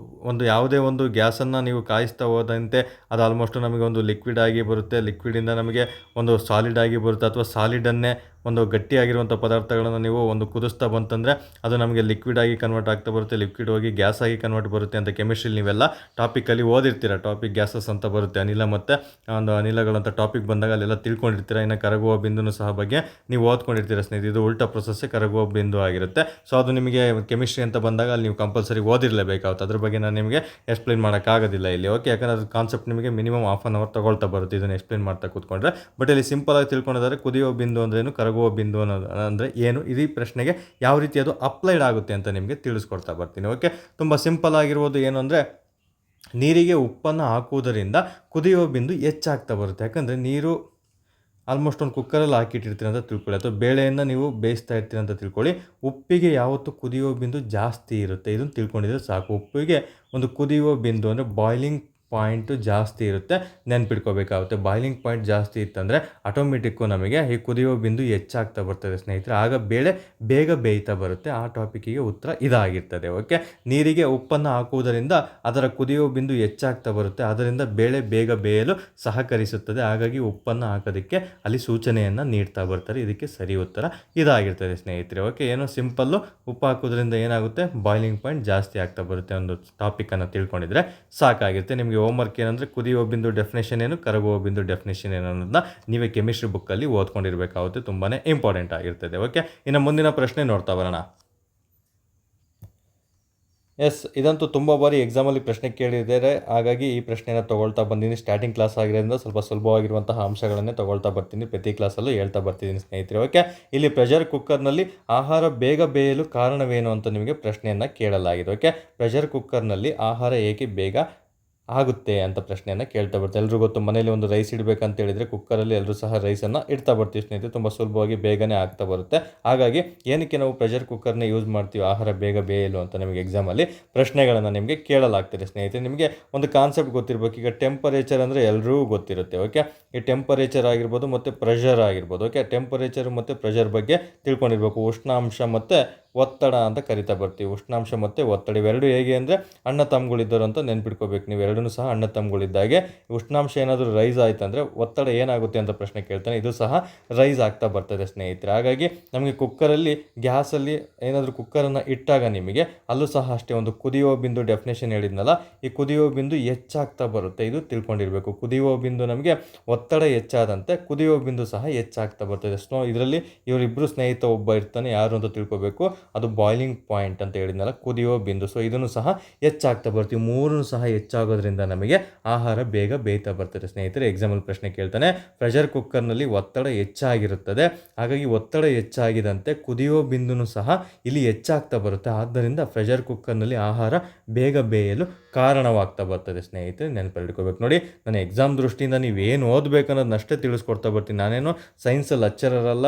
ಒಂದು ಯಾವುದೇ ಒಂದು ಗ್ಯಾಸನ್ನು ನೀವು ಕಾಯಿಸ್ತಾ ಹೋದಂತೆ ಅದು ಆಲ್ಮೋಸ್ಟ್ ನಮಗೆ ಒಂದು ಲಿಕ್ವಿಡ್ ಆಗಿ ಬರುತ್ತೆ. ಲಿಕ್ವಿಡಿಂದ ನಮಗೆ ಒಂದು ಸಾಲಿಡ್ ಆಗಿ ಬರುತ್ತೆ, ಅಥವಾ ಸಾಲಿಡನ್ನೇ ಒಂದು ಗಟ್ಟಿಯಾಗಿರುವಂಥ ಪದಾರ್ಥಗಳನ್ನು ನೀವು ಒಂದು ಕುದಿಸ್ತಾ ಬಂತಂದರೆ ಅದು ನಮಗೆ ಲಿಕ್ವಿಡ್ ಆಗಿ ಕನ್ವರ್ಟ್ ಆಗ್ತಾ ಬರುತ್ತೆ. ಲಿಕ್ವಿಡ್ ಹೋಗಿ ಗ್ಯಾಸ್ ಆಗಿ ಕನ್ವರ್ಟ್ ಬರುತ್ತೆ ಅಂತ ಕೆಮಿಸ್ಟ್ರಿಲಿ ನೀವೆಲ್ಲ ಟಾಪಿಕಲ್ಲಿ ಓದಿರ್ತೀರ. ಟಾಪಿಕ್ ಗ್ಯಾಸಸ್ ಅಂತ ಬರುತ್ತೆ, ಅನಿಲ ಮತ್ತು ಒಂದು ಅನಿಲಗಳಂತ ಟಾಪಿಕ್ ಬಂದಾಗ ಅಲ್ಲೆಲ್ಲ ತಿಳ್ಕೊಂಡಿರ್ತೀರ. ಇನ್ನು ಕರಗುವ ಬಿಂದುನು ಸಹ ಬಗ್ಗೆ ನೀವು ಓದ್ಕೊಂಡಿರ್ತೀರ ಸ್ನೇಹಿತರೆ. ಇದು ಉಲ್ಟಾ ಪ್ರೊಸೆಸ್ಸೇ ಕರಗುವ ಬಿಂದು ಆಗಿರುತ್ತೆ. ಸೊ ಅದು ನಿಮಗೆ ಕೆಮಿಸ್ಟ್ರಿ ಅಂತ ಬಂದಾಗ ಅಲ್ಲಿ ನೀವು ಕಂಪಲ್ಸರಿ ಓದಿರಲೇಬೇಕಾಗುತ್ತೆ. ಅದ್ರ ಬಗ್ಗೆ ನಾನು ನಿಮಗೆ ಎಕ್ಸ್ಪ್ಲೈನ್ ಮಾಡೋಕ್ಕಾಗೋದಿಲ್ಲ ಇಲ್ಲಿ. ಓಕೆ, ಯಾಕಂದರೆ ಅದು ಕಾನ್ಸೆಪ್ಟ್ ನಿಮಗೆ ಮಿನಿಮಮ್ ಹಾಫ್ ಆನ್ ಅವರ್ ತಗೊಳ್ತಾ ಬರುತ್ತೆ ಇದನ್ನು ಎಕ್ಸ್ಪ್ಲೈನ್ ಮಾಡ್ತಾ ಕೂತ್ಕೊಂಡ್ರೆ. ಬಟ್ ಇಲ್ಲಿ ಸಿಂಪಲ್ ಆಗಿ ತಿಳ್ಕೊಂಡಿದ್ದಾರೆ ಕುದಿಯುವ ಬಿಂದು ಅಂದ್ರೇನು, ಕರಗುವ ಬಿಂದು ಅನ್ನೋದು ಅಂದರೆ ಏನು, ಈ ಪ್ರಶ್ನೆಗೆ ಯಾವ ರೀತಿ ಅದು ಅಪ್ಲೈಡ್ ಆಗುತ್ತೆ ಅಂತ ನಿಮಗೆ ತಿಳಿಸ್ಕೊಡ್ತಾ ಬರ್ತೀನಿ. ಓಕೆ, ತುಂಬ ಸಿಂಪಲ್ ಆಗಿರುವುದು ಏನು ಅಂದರೆ ನೀರಿಗೆ ಉಪ್ಪನ್ನು ಹಾಕುವುದರಿಂದ ಕುದಿಯುವ ಬಿಂದು ಹೆಚ್ಚಾಗ್ತಾ ಬರುತ್ತೆ. ಯಾಕಂದರೆ ನೀರು ಆಲ್ಮೋಸ್ಟ್ ಒಂದು ಕುಕ್ಕರಲ್ಲಿ ಹಾಕಿಟ್ಟಿರ್ತೀರಿ ಅಂತ ತಿಳ್ಕೊಳ್ಳಿ, ಅಥವಾ ಬೇಳೆಯನ್ನು ನೀವು ಬೇಯಿಸ್ತಾ ಇರ್ತೀರಿ ಅಂತ ತಿಳ್ಕೊಳ್ಳಿ. ಉಪ್ಪಿಗೆ ಯಾವತ್ತೂ ಕುದಿಯುವ ಬಿಂದು ಜಾಸ್ತಿ ಇರುತ್ತೆ, ಇದನ್ನು ತಿಳ್ಕೊಂಡಿದ್ರೆ ಸಾಕು. ಉಪ್ಪಿಗೆ ಒಂದು ಕುದಿಯುವ ಬಿಂದು ಅಂದರೆ ಬಾಯ್ಲಿಂಗ್ ಪಾಯಿಂಟು ಜಾಸ್ತಿ ಇರುತ್ತೆ, ನೆನ್ಪಿಟ್ಕೋಬೇಕಾಗುತ್ತೆ. ಬಾಯ್ಲಿಂಗ್ ಪಾಯಿಂಟ್ ಜಾಸ್ತಿ ಇತ್ತಂದರೆ ಆಟೋಮೆಟಿಕ್ಕು ನಮಗೆ ಈ ಕುದಿಯುವ ಬಿಂದು ಹೆಚ್ಚಾಗ್ತಾ ಬರ್ತದೆ ಸ್ನೇಹಿತರೆ. ಆಗ ಬೇಳೆ ಬೇಗ ಬೇಯ್ತಾ ಬರುತ್ತೆ. ಆ ಟಾಪಿಕ್ಕಿಗೆ ಉತ್ತರ ಇದಾಗಿರ್ತದೆ. ಓಕೆ, ನೀರಿಗೆ ಉಪ್ಪನ್ನು ಹಾಕುವುದರಿಂದ ಅದರ ಕುದಿಯುವ ಬಿಂದು ಹೆಚ್ಚಾಗ್ತಾ ಬರುತ್ತೆ, ಅದರಿಂದ ಬೇಳೆ ಬೇಗ ಬೇಯಲು ಸಹಕರಿಸುತ್ತದೆ. ಹಾಗಾಗಿ ಉಪ್ಪನ್ನು ಹಾಕೋದಕ್ಕೆ ಅಲ್ಲಿ ಸೂಚನೆಯನ್ನು ನೀಡ್ತಾ ಬರ್ತಾರೆ. ಇದಕ್ಕೆ ಸರಿ ಉತ್ತರ ಇದಾಗಿರ್ತದೆ ಸ್ನೇಹಿತರೆ. ಓಕೆ, ಏನೋ ಸಿಂಪಲ್ಲು, ಉಪ್ಪು ಹಾಕೋದ್ರಿಂದ ಏನಾಗುತ್ತೆ, ಬಾಯ್ಲಿಂಗ್ ಪಾಯಿಂಟ್ ಜಾಸ್ತಿ ಆಗ್ತಾ ಬರುತ್ತೆ. ಒಂದು ಟಾಪಿಕನ್ನು ತಿಳ್ಕೊಂಡಿದ್ರೆ ಸಾಕಾಗಿರುತ್ತೆ. ನಿಮಗೆ ಹೋಮ್ವರ್ಕ್ ಏನಂದರೆ ಕುದಿಯುವ ಬಿಂದು ಡೆಫಿನೇಷನ್ ಏನು, ಕರಗುವ ಬಿಂದು ಡೆಫಿನೇಷನ್ ಏನು ಅನ್ನೋದನ್ನ ನೀವೇ ಕೆಮಿಸ್ಟ್ರಿ ಬುಕ್ಕಲ್ಲಿ ಓದ್ಕೊಂಡಿರಬೇಕಾಗುತ್ತೆ. ತುಂಬಾ ಇಂಪಾರ್ಟೆಂಟ್ ಆಗಿರ್ತದೆ. ಓಕೆ, ಇನ್ನು ಮುಂದಿನ ಪ್ರಶ್ನೆ ನೋಡ್ತಾ ಬರೋಣ. ಎಸ್, ಇದಂತೂ ತುಂಬ ಬಾರಿ ಎಕ್ಸಾಮಲ್ಲಿ ಪ್ರಶ್ನೆ ಕೇಳಿದ್ದಾರೆ. ಹಾಗಾಗಿ ಈ ಪ್ರಶ್ನೆಯನ್ನು ತೊಗೊಳ್ತಾ ಬಂದಿದ್ದೀನಿ. ಸ್ಟಾರ್ಟಿಂಗ್ ಕ್ಲಾಸ್ ಆಗಿರೋದ್ರಿಂದ ಸ್ವಲ್ಪ ಸುಲಭವಾಗಿರುವಂತಹ ಅಂಶಗಳನ್ನೇ ತೊಗೊಳ್ತಾ ಬರ್ತೀನಿ. ಪ್ರತಿ ಕ್ಲಾಸಲ್ಲೂ ಹೇಳ್ತಾ ಬರ್ತಿದ್ದೀನಿ ಸ್ನೇಹಿತರೆ. ಓಕೆ, ಇಲ್ಲಿ ಪ್ರೆಷರ್ ಕುಕ್ಕರ್ನಲ್ಲಿ ಆಹಾರ ಬೇಗ ಬೇಯಲು ಕಾರಣವೇನು ಅಂತ ನಿಮಗೆ ಪ್ರಶ್ನೆಯನ್ನು ಕೇಳಲಾಗಿದೆ. ಓಕೆ, ಪ್ರೆಷರ್ ಕುಕ್ಕರ್ನಲ್ಲಿ ಆಹಾರ ಏಕೆ ಬೇಗ ಆಗುತ್ತೆ ಅಂತ ಪ್ರಶ್ನೆಯನ್ನು ಕೇಳ್ತಾ ಬರ್ತಾರೆ. ಎಲ್ಲರೂ ಗೊತ್ತು, ಮನೇಲಿ ಒಂದು ರೈಸ್ ಇಡಬೇಕಂತ ಹೇಳಿದರೆ ಕುಕ್ಕರಲ್ಲಿ ಎಲ್ಲರೂ ಸಹ ರೈಸನ್ನು ಇಡ್ತಾ ಬರ್ತೀವಿ ಸ್ನೇಹಿತರೆ. ತುಂಬ ಸುಲಭವಾಗಿ ಬೇಗನೆ ಆಗ್ತಾ ಬರುತ್ತೆ. ಹಾಗಾಗಿ ಏನಕ್ಕೆ ನಾವು ಪ್ರೆಷರ್ ಕುಕ್ಕರ್ನ ಯೂಸ್ ಮಾಡ್ತೀವಿ ಆಹಾರ ಬೇಗ ಬೇಯಲು ಅಂತ ನಿಮಗೆ ಎಕ್ಸಾಮಲ್ಲಿ ಪ್ರಶ್ನೆಗಳನ್ನು ನಿಮಗೆ ಕೇಳಲಾಗ್ತಿದೆ ಸ್ನೇಹಿತರೆ. ನಿಮಗೆ ಒಂದು ಕಾನ್ಸೆಪ್ಟ್ ಗೊತ್ತಿರಬೇಕು. ಈಗ ಟೆಂಪರೇಚರ್ ಅಂದರೆ ಎಲ್ಲರೂ ಗೊತ್ತಿರುತ್ತೆ. ಓಕೆ, ಈ ಟೆಂಪರೇಚರ್ ಆಗಿರ್ಬೋದು ಮತ್ತು ಪ್ರೆಷರ್ ಆಗಿರ್ಬೋದು. ಓಕೆ, ಟೆಂಪರೇಚರ್ ಮತ್ತು ಪ್ರೆಷರ್ ಬಗ್ಗೆ ತಿಳ್ಕೊಂಡಿರ್ಬೇಕು. ಉಷ್ಣಾಂಶ ಮತ್ತು ಒತ್ತಡ ಅಂತ ಕರಿತಾ ಬರ್ತೀವಿ. ಉಷ್ಣಾಂಶ ಮತ್ತು ಒತ್ತಡ ಇವೆರಡು ಹೇಗೆ ಅಂದರೆ ಅಣ್ಣ ತಮ್ಮಗಳಿದ್ದರು ಅಂತ ನೆನ್ಪಿಟ್ಕೋಬೇಕು ನೀವು. ಎರಡೂ ಸಹ ಅಣ್ಣ ತಮ್ಮಗಳಿದ್ದಾಗೆ. ಉಷ್ಣಾಂಶ ಏನಾದರೂ ರೈಸ್ ಆಯಿತು ಅಂದರೆ ಒತ್ತಡ ಏನಾಗುತ್ತೆ ಅಂತ ಪ್ರಶ್ನೆ ಕೇಳ್ತಾನೆ. ಇದು ಸಹ ರೈಸ್ ಆಗ್ತಾ ಬರ್ತದೆ ಸ್ನೇಹಿತರೆ. ಹಾಗಾಗಿ ನಮಗೆ ಕುಕ್ಕರಲ್ಲಿ, ಗ್ಯಾಸಲ್ಲಿ ಏನಾದರೂ ಕುಕ್ಕರನ್ನು ಇಟ್ಟಾಗ ನಿಮಗೆ ಅಲ್ಲೂ ಸಹ ಅಷ್ಟೇ ಒಂದು ಕುದಿಯುವ ಬಿಂದು ಡೆಫಿನೇಷನ್ ಹೇಳಿದ್ನಲ್ಲ, ಈ ಕುದಿಯುವ ಬಿಂದು ಹೆಚ್ಚಾಗ್ತಾ ಬರುತ್ತೆ. ಇದು ತಿಳ್ಕೊಂಡಿರಬೇಕು. ಕುದಿಯುವ ಬಿಂದು ನಮಗೆ ಒತ್ತಡ ಹೆಚ್ಚಾದಂತೆ ಕುದಿಯುವ ಬಿಂದು ಸಹ ಹೆಚ್ಚಾಗ್ತಾ ಬರ್ತದೆ. ಇದರಲ್ಲಿ ಇವರಿಬ್ಬರು ಸ್ನೇಹಿತ ಒಬ್ಬ ಇರ್ತಾನೆ, ಯಾರು ಅಂತ ತಿಳ್ಕೊಬೇಕು. ಅದು ಬಾಯ್ಲಿಂಗ್ ಪಾಯಿಂಟ್ ಅಂತ ಹೇಳಿದ್ನಲ್ಲ, ಕುದಿಯುವ ಬಿಂದು. ಸೊ ಇದನ್ನು ಸಹ ಹೆಚ್ಚಾಗ್ತಾ ಬರ್ತೀವಿ. ಮೂರನ್ನು ಸಹ ಹೆಚ್ಚಾಗೋದ್ರಿಂದ ನಮಗೆ ಆಹಾರ ಬೇಗ ಬೇಯ್ತಾ ಬರ್ತದೆ ಸ್ನೇಹಿತರೆ. ಎಕ್ಸಾಂಪಲ್ ಪ್ರಶ್ನೆ ಕೇಳ್ತಾನೆ, ಪ್ರೆಷರ್ ಕುಕ್ಕರ್ನಲ್ಲಿ ಒತ್ತಡ ಹೆಚ್ಚಾಗಿರುತ್ತದೆ, ಹಾಗಾಗಿ ಒತ್ತಡ ಹೆಚ್ಚಾಗಿದಂತೆ ಕುದಿಯುವ ಬಿಂದುನು ಸಹ ಇಲ್ಲಿ ಹೆಚ್ಚಾಗ್ತಾ ಬರುತ್ತೆ. ಆದ್ದರಿಂದ ಪ್ರೆಷರ್ ಕುಕ್ಕರ್ನಲ್ಲಿ ಆಹಾರ ಬೇಗ ಬೇಯಲು ಕಾರಣವಾಗ್ತಾ ಬರ್ತದೆ ಸ್ನೇಹಿತರೆ. ನೆನಪಿಟ್ಕೋಬೇಕು. ನೋಡಿ, ನಾನು ಎಕ್ಸಾಮ್ ದೃಷ್ಟಿಯಿಂದ ನೀವೇನು ಓದಬೇಕು ಅನ್ನೋದನ್ನಷ್ಟೇ ತಿಳಿಸ್ಕೊಡ್ತಾ ಬರ್ತೀನಿ. ನಾನೇನು ಸೈನ್ಸ್ ಲೆಕ್ಚರರ್ ಅಲ್ಲ.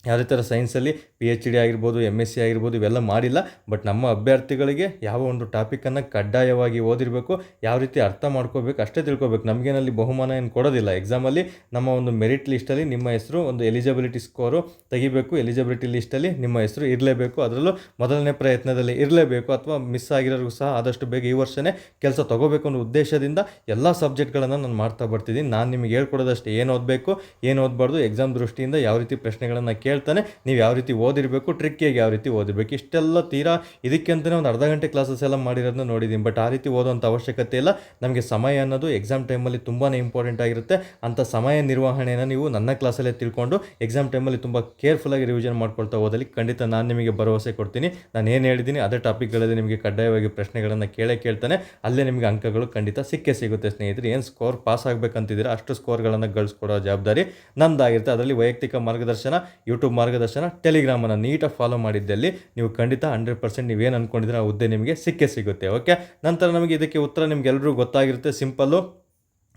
ಯಾವುದೇ ಥರ ಸೈನ್ಸಲ್ಲಿ PhD ಆಗಿರ್ಬೋದು, MSc ಆಗಿರ್ಬೋದು ಇವೆಲ್ಲ ಮಾಡಿಲ್ಲ. ಬಟ್ ನಮ್ಮ ಅಭ್ಯರ್ಥಿಗಳಿಗೆ ಯಾವ ಒಂದು ಟಾಪಿಕನ್ನು ಕಡ್ಡಾಯವಾಗಿ ಓದಿರಬೇಕು, ಯಾವ ರೀತಿ ಅರ್ಥ ಮಾಡ್ಕೋಬೇಕು ಅಷ್ಟೇ ತಿಳ್ಕೊಬೇಕು. ನಮಗೇನಲ್ಲಿ ಬಹುಮಾನ ಏನು ಕೊಡೋದಿಲ್ಲ. ಎಕ್ಸಾಮಲ್ಲಿ ನಮ್ಮ ಒಂದು ಮೆರಿಟ್ ಲಿಸ್ಟಲ್ಲಿ ನಿಮ್ಮ ಹೆಸರು, ಒಂದು ಎಲಿಜಿಬಿಲಿಟಿ ಸ್ಕೋರು ತೆಗಿಬೇಕು. ಎಲಿಜಿಬಿಲಿಟಿ ಲಿಸ್ಟಲ್ಲಿ ನಿಮ್ಮ ಹೆಸರು ಇರಲೇಬೇಕು. ಅದರಲ್ಲೂ ಮೊದಲನೇ ಪ್ರಯತ್ನದಲ್ಲಿ ಇರಲೇಬೇಕು. ಅಥವಾ ಮಿಸ್ ಆಗಿರೋರಿಗೂ ಸಹ ಆದಷ್ಟು ಬೇಗ ಈ ವರ್ಷವೇ ಕೆಲಸ ತೊಗೋಬೇಕು ಅನ್ನೋ ಉದ್ದೇಶದಿಂದ ಎಲ್ಲ ಸಬ್ಜೆಕ್ಟ್ಗಳನ್ನು ನಾನು ಮಾಡ್ತಾ ಬರ್ತಿದ್ದೀನಿ. ನಾನು ನಿಮಗೆ ಹೇಳ್ಕೊಡೋದಷ್ಟೇ, ಏನು ಓದಬೇಕು ಏನು ಓದಬಾರ್ದು, ಎಕ್ಸಾಮ್ ದೃಷ್ಟಿಯಿಂದ ಯಾವ ರೀತಿ ಪ್ರಶ್ನೆಗಳನ್ನು ಕೇಳ್ತಾನೆ ನೀವು ಯಾವ ರೀತಿ ಓದಿರಬೇಕು, ಟ್ರಿಕ್ಕಿಯಾಗಿ ಯಾವ ರೀತಿ ಓದಿರಬೇಕು. ಇಷ್ಟೆಲ್ಲ ತೀರಾ ಇದಕ್ಕೆಂತಲೇ ಒಂದು ಅರ್ಧ ಗಂಟೆ ಕ್ಲಾಸಸ್ ಎಲ್ಲ ಮಾಡಿರೋದನ್ನ ನೋಡಿದ್ದೀನಿ. ಬಟ್ ಆ ರೀತಿ ಓದೋಂಥ ಅವಶ್ಯಕತೆ ಇಲ್ಲ. ನಮಗೆ ಸಮಯ ಅನ್ನೋದು ಎಕ್ಸಾಮ್ ಟೈಮಲ್ಲಿ ತುಂಬಾ ಇಂಪಾರ್ಟೆಂಟ್ ಆಗಿರುತ್ತೆ. ಅಂಥ ಸಮಯ ನಿರ್ವಹಣೆಯನ್ನು ನೀವು ನನ್ನ ಕ್ಲಾಸಲ್ಲೇ ತಿಳ್ಕೊಂಡು ಎಕ್ಸಾಮ್ ಟೈಮಲ್ಲಿ ತುಂಬ ಕೇರ್ಫುಲ್ಲಾಗಿ ರಿವಿಷನ್ ಮಾಡ್ಕೊಳ್ತಾ ಹೋದಲ್ಲಿ ಖಂಡಿತ ನಾನು ನಿಮಗೆ ಭರವಸೆ ಕೊಡ್ತೀನಿ. ನಾನು ಏನು ಹೇಳಿದ್ದೀನಿ ಅದೇ ಟಾಪಿಕ್ಗಳಲ್ಲಿ ನಿಮಗೆ ಕಡ್ಡಾಯವಾಗಿ ಪ್ರಶ್ನೆಗಳನ್ನು ಕೇಳ್ತಾನೆ. ಅಲ್ಲೇ ನಿಮಗೆ ಅಂಕಗಳು ಖಂಡಿತ ಸಿಗುತ್ತೆ ಸ್ನೇಹಿತರೆ. ಏನು ಸ್ಕೋರ್ ಪಾಸ್ ಆಗಬೇಕಂತಿದ್ದೀರಾ ಅಷ್ಟು ಸ್ಕೋರ್ಗಳನ್ನು ಗಳಿಸ್ಕೊಡೋ ಜವಾಬ್ದಾರಿ ನಂದಾಗಿರುತ್ತೆ. ಅದರಲ್ಲಿ ವೈಯಕ್ತಿಕ ಮಾರ್ಗದರ್ಶನ, ಯೂಟ್ಯೂಬ್ ಮಾರ್ಗದರ್ಶನ, ಟೆಲಿಗ್ರಾಮನ್ನು ನೀಟಾಗಿ ಫಾಲೋ ಮಾಡಿದ್ದಲ್ಲಿ ನೀವು ಖಂಡಿತ 100% ನೀವೇನು ಅಂದ್ಕೊಂಡಿದ್ರೆ ಆ ಹುದ್ದೆ ನಿಮಗೆ ಸಿಗುತ್ತೆ. ಓಕೆ, ನಂತರ ನಮಗೆ ಇದಕ್ಕೆ ಉತ್ತರ ನಿಮ್ಗೆಲ್ಲರಿಗೂ ಗೊತ್ತಾಗಿರುತ್ತೆ. ಸಿಂಪಲ್ಲು,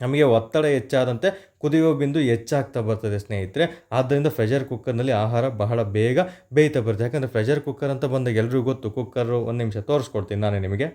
ನಮಗೆ ಒತ್ತಡ ಹೆಚ್ಚಾದಂತೆ ಕುದಿಯುವ ಬಿಂದು ಹೆಚ್ಚಾಗ್ತಾ ಬರ್ತದೆ ಸ್ನೇಹಿತರೆ. ಆದ್ದರಿಂದ ಪ್ರೆಷರ್ ಕುಕ್ಕರ್ನಲ್ಲಿ ಆಹಾರ ಬಹಳ ಬೇಗ ಬೇಯ್ತಾ ಬರುತ್ತೆ. ಯಾಕಂದರೆ ಪ್ರೆಷರ್ ಕುಕ್ಕರ್ ಅಂತ ಬಂದಾಗ ಎಲ್ರಿಗೂ ಗೊತ್ತು. ಕುಕ್ಕರು ಒಂದು ನಿಮಿಷ ತೋರಿಸ್ಕೊಡ್ತೀನಿ ನಾನೇ ನಿಮಗೆ.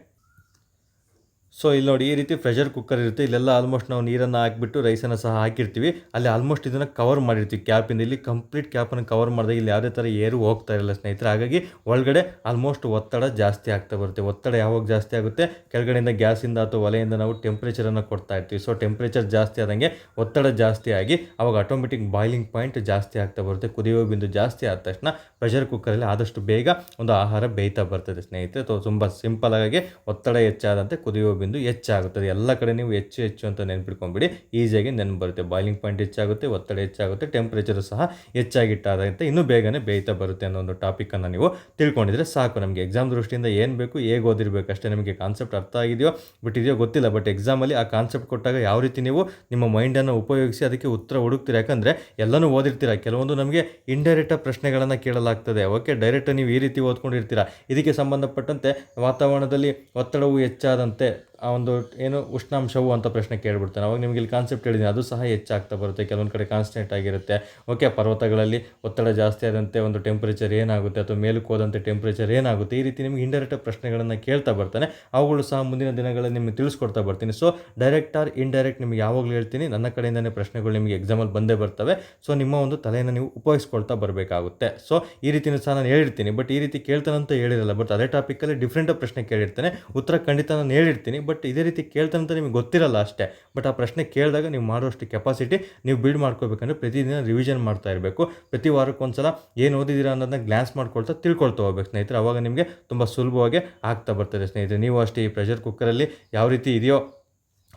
ಸೊ ಇಲ್ಲಿ ನೋಡಿ, ಈ ರೀತಿ ಪ್ರೆಷರ್ ಕುಕ್ಕರ್ ಇರುತ್ತೆ. ಇಲ್ಲೆಲ್ಲ ಆಲ್ಮೋಸ್ಟ್ ನಾವು ನೀರನ್ನು ಹಾಕಿಬಿಟ್ಟು ರೈಸನ್ನು ಸಹ ಹಾಕಿರ್ತೀವಿ. ಅಲ್ಲಿ ಆಲ್ಮೋಸ್ಟ್ ಇದನ್ನು ಕವರ್ ಮಾಡಿರ್ತೀವಿ ಕ್ಯಾಪಿಂದ. ಇಲ್ಲಿ ಕಂಪ್ಲೀಟ್ ಕ್ಯಾಪನ್ನು ಕವರ್ ಮಾಡಿದಾಗ ಇಲ್ಲಿ ಯಾವುದೇ ಥರ ಏರು ಹೋಗ್ತಾ ಇರಲ್ಲ ಸ್ನೇಹಿತರೆ. ಹಾಗಾಗಿ ಒಳಗಡೆ ಆಲ್ಮೋಸ್ಟ್ ಒತ್ತಡ ಜಾಸ್ತಿ ಆಗ್ತಾ ಬರುತ್ತೆ. ಒತ್ತಡ ಯಾವಾಗ ಜಾಸ್ತಿ ಆಗುತ್ತೆ, ಕೆಳಗಡೆಯಿಂದ ಗ್ಯಾಸಿಂದ ಅಥವಾ ಒಲೆಯಿಂದ ನಾವು ಟೆಂಪ್ರೇಚರನ್ನು ಕೊಡ್ತಾ ಇರ್ತೀವಿ. ಸೊ ಟೆಂಪ್ರೇಚರ್ ಜಾಸ್ತಿ ಆದಂಗೆ ಒತ್ತಡ ಜಾಸ್ತಿ ಆಗಿ ಅವಾಗ ಆಟೋಮೆಟಿಕ್ ಬಾಯ್ಲಿಂಗ್ ಪಾಯಿಂಟ್ ಜಾಸ್ತಿ ಆಗ್ತಾ ಬರುತ್ತೆ. ಕುದಿಯುವ ಬಿಂದು ಜಾಸ್ತಿ ಆದ ತಕ್ಷಣ ಪ್ರೆಷರ್ ಕುಕ್ಕರಲ್ಲಿ ಆದಷ್ಟು ಬೇಗ ಒಂದು ಆಹಾರ ಬೇಯ್ತಾ ಬರ್ತದೆ ಸ್ನೇಹಿತರೆ. ತುಂಬ ಸಿಂಪಲ್ ಆಗಿ ಒತ್ತಡ ಹೆಚ್ಚಾದಂತೆ ಕುದಿಯುವ ಬಿಂದು ಹೆಚ್ಚಾಗುತ್ತದೆ. ಎಲ್ಲ ಕಡೆ ನೀವು ಹೆಚ್ಚು ಅಂತ ನೆನ್ಪಿಟ್ಕೊಂಡ್ಬಿಡಿ, ಈಸಿಯಾಗಿ ನೆನಪು ಬರುತ್ತೆ. ಬಾಯ್ಲಿಂಗ್ ಪಾಯಿಂಟ್ ಹೆಚ್ಚಾಗುತ್ತೆ, ಒತ್ತಡ ಹೆಚ್ಚಾಗುತ್ತೆ, ಟೆಂಪ್ರೇಚರು ಸಹ ಹೆಚ್ಚಾಗಿಟ್ಟಾದಂತೆ ಇನ್ನೂ ಬೇಗನೆ ಬೇಯ್ತಾ ಬರುತ್ತೆ ಅನ್ನೋ ಒಂದು ಟಾಪಿಕನ್ನು ನೀವು ತಿಳ್ಕೊಂಡಿದ್ರೆ ಸಾಕು. ನಮಗೆ ಎಕ್ಸಾಮ್ ದೃಷ್ಟಿಯಿಂದ ಏನು ಬೇಕು, ಹೇಗೆ ಓದಿರಬೇಕು ಅಷ್ಟೇ. ನಮಗೆ ಕಾನ್ಸೆಪ್ಟ್ ಅರ್ಥ ಆಗಿದೆಯೋ ಬಿಟ್ಟಿದೆಯೋ ಗೊತ್ತಿಲ್ಲ, ಬಟ್ ಎಕ್ಸಾಮಲ್ಲಿ ಆ ಕಾನ್ಸೆಪ್ಟ್ ಕೊಟ್ಟಾಗ ಯಾವ ರೀತಿ ನೀವು ನಿಮ್ಮ ಮೈಂಡನ್ನು ಉಪಯೋಗಿಸಿ ಅದಕ್ಕೆ ಉತ್ತರ ಹುಡುಕ್ತೀರ. ಯಾಕಂದರೆ ಎಲ್ಲನೂ ಓದಿರ್ತೀರ, ಕೆಲವೊಂದು ನಮಗೆ ಇಂಡೈರೆಕ್ಟಾಗಿ ಪ್ರಶ್ನೆಗಳನ್ನು ಕೇಳಲಾಗ್ತದೆ. ಓಕೆ, ಡೈರೆಕ್ಟ್ ನೀವು ಈ ರೀತಿ ಓದ್ಕೊಂಡಿರ್ತೀರ. ಇದಕ್ಕೆ ಸಂಬಂಧಪಟ್ಟಂತೆ ವಾತಾವರಣದಲ್ಲಿ ಒತ್ತಡವು ಹೆಚ್ಚಾದಂತೆ ಆ ಒಂದು ಏನು ಉಷ್ಣಾಂಶವು ಅಂತ ಪ್ರಶ್ನೆ ಕೇಳಿಬಿಡ್ತಾನೆ. ಅವಾಗ ನಿಮಗೆ ಇಲ್ಲಿ ಕಾನ್ಸೆಪ್ಟ್ ಹೇಳಿದ್ದೀನಿ, ಅದು ಸಹ ಹೆಚ್ಚಾಗ್ತಾ ಬರುತ್ತೆ. ಕೆಲವೊಂದು ಕಡೆ ಕಾನ್ಸ್ಟೆಂಟ್ ಆಗಿರುತ್ತೆ. ಓಕೆ, ಪರ್ವತಗಳಲ್ಲಿ ಒತ್ತಡ ಜಾಸ್ತಿ ಆದಂತೆ ಒಂದು ಟೆಂಪ್ರೇಚರ್ ಏನಾಗುತ್ತೆ, ಅಥವಾ ಮೇಲಕ್ಕೆ ಹೋದಂತೆ ಟೆಂಪ್ರೇಚರ್ ಏನಾಗುತ್ತೆ, ಈ ರೀತಿ ನಿಮಗೆ ಇಂಡೈರೆಕ್ಟ್ ಪ್ರಶ್ನೆಗಳನ್ನು ಕೇಳ್ತಾ ಬರ್ತಾನೆ. ಅವುಗಳು ಸಹ ಮುಂದಿನ ದಿನಗಳಲ್ಲಿ ನಿಮಗೆ ತಿಳಿಸ್ಕೊಡ್ತಾ ಬರ್ತೀನಿ. ಸೊ ಡೈರೆಕ್ಟ್ ಆರ್ ಇಂಡೈರೆಕ್ಟ್ ನಿಮಗೆ ಯಾವಾಗಲೂ ಹೇಳ್ತೀನಿ, ನನ್ನ ಕಡೆಯಿಂದನೇ ಪ್ರಶ್ನೆಗಳು ನಿಮಗೆ ಎಕ್ಸಾಮಲ್ಲಿ ಬಂದೇ ಬರ್ತವೆ. ಸೊ ನಿಮ್ಮ ಒಂದು ತಲೆಯನ್ನು ನೀವು ಉಪಯೋಗಿಸ್ಕೊಳ್ತಾ ಬರಬೇಕಾಗುತ್ತೆ. ಸೊ ಈ ರೀತಿಯೂ ಸಹ ನಾನು ಹೇಳಿರ್ತೀನಿ, ಬಟ್ ಈ ರೀತಿ ಕೇಳ್ತಾನಂತ ಹೇಳಿರಲ್ಲ. ಬಟ್ ಅದೇ ಟಾಪಿಕಲ್ಲಿ ಡಿಫ್ರೆಂಟ್ ಪ್ರಶ್ನೆ ಕೇಳಿರ್ತೇನೆ, ಉತ್ತರ ಖಂಡಿತ ನಾನು ಹೇಳಿರ್ತೀನಿ. ಬಟ್ ಇದೇ ರೀತಿ ಕೇಳ್ತಾನಂತ ನಿಮಗೆ ಗೊತ್ತಿರಲ್ಲ ಅಷ್ಟೇ. ಬಟ್ ಆ ಪ್ರಶ್ನೆ ಕೇಳಿದಾಗ ನೀವು ಮಾಡುವಷ್ಟು ಕೆಪಾಸಿಟಿ ನೀವು ಬಿಲ್ಡ್ ಮಾಡ್ಕೋಬೇಕಂದ್ರೆ ಪ್ರತಿದಿನ ರಿವಿಷನ್ ಮಾಡ್ತಾ ಇರಬೇಕು. ಪ್ರತಿ ವಾರಕ್ಕೊಂದ್ಸಲ ಏನು ಓದಿದ್ದೀರಾ ಅನ್ನೋದನ್ನ ಗ್ಲಾನ್ಸ್ ಮಾಡ್ಕೊಳ್ತಾ ತಿಳ್ಕೊಳ್ತಾ ಹೋಗ್ಬೇಕು ಸ್ನೇಹಿತರೆ. ಅವಾಗ ನಿಮಗೆ ತುಂಬ ಸುಲಭವಾಗಿ ಆಗ್ತಾ ಬರ್ತದೆ ಸ್ನೇಹಿತರೆ. ನೀವು ಅಷ್ಟೇ ಈ ಪ್ರೆಷರ್ ಕುಕ್ಕರಲ್ಲಿ ಯಾವ ರೀತಿ ಇದೆಯೋ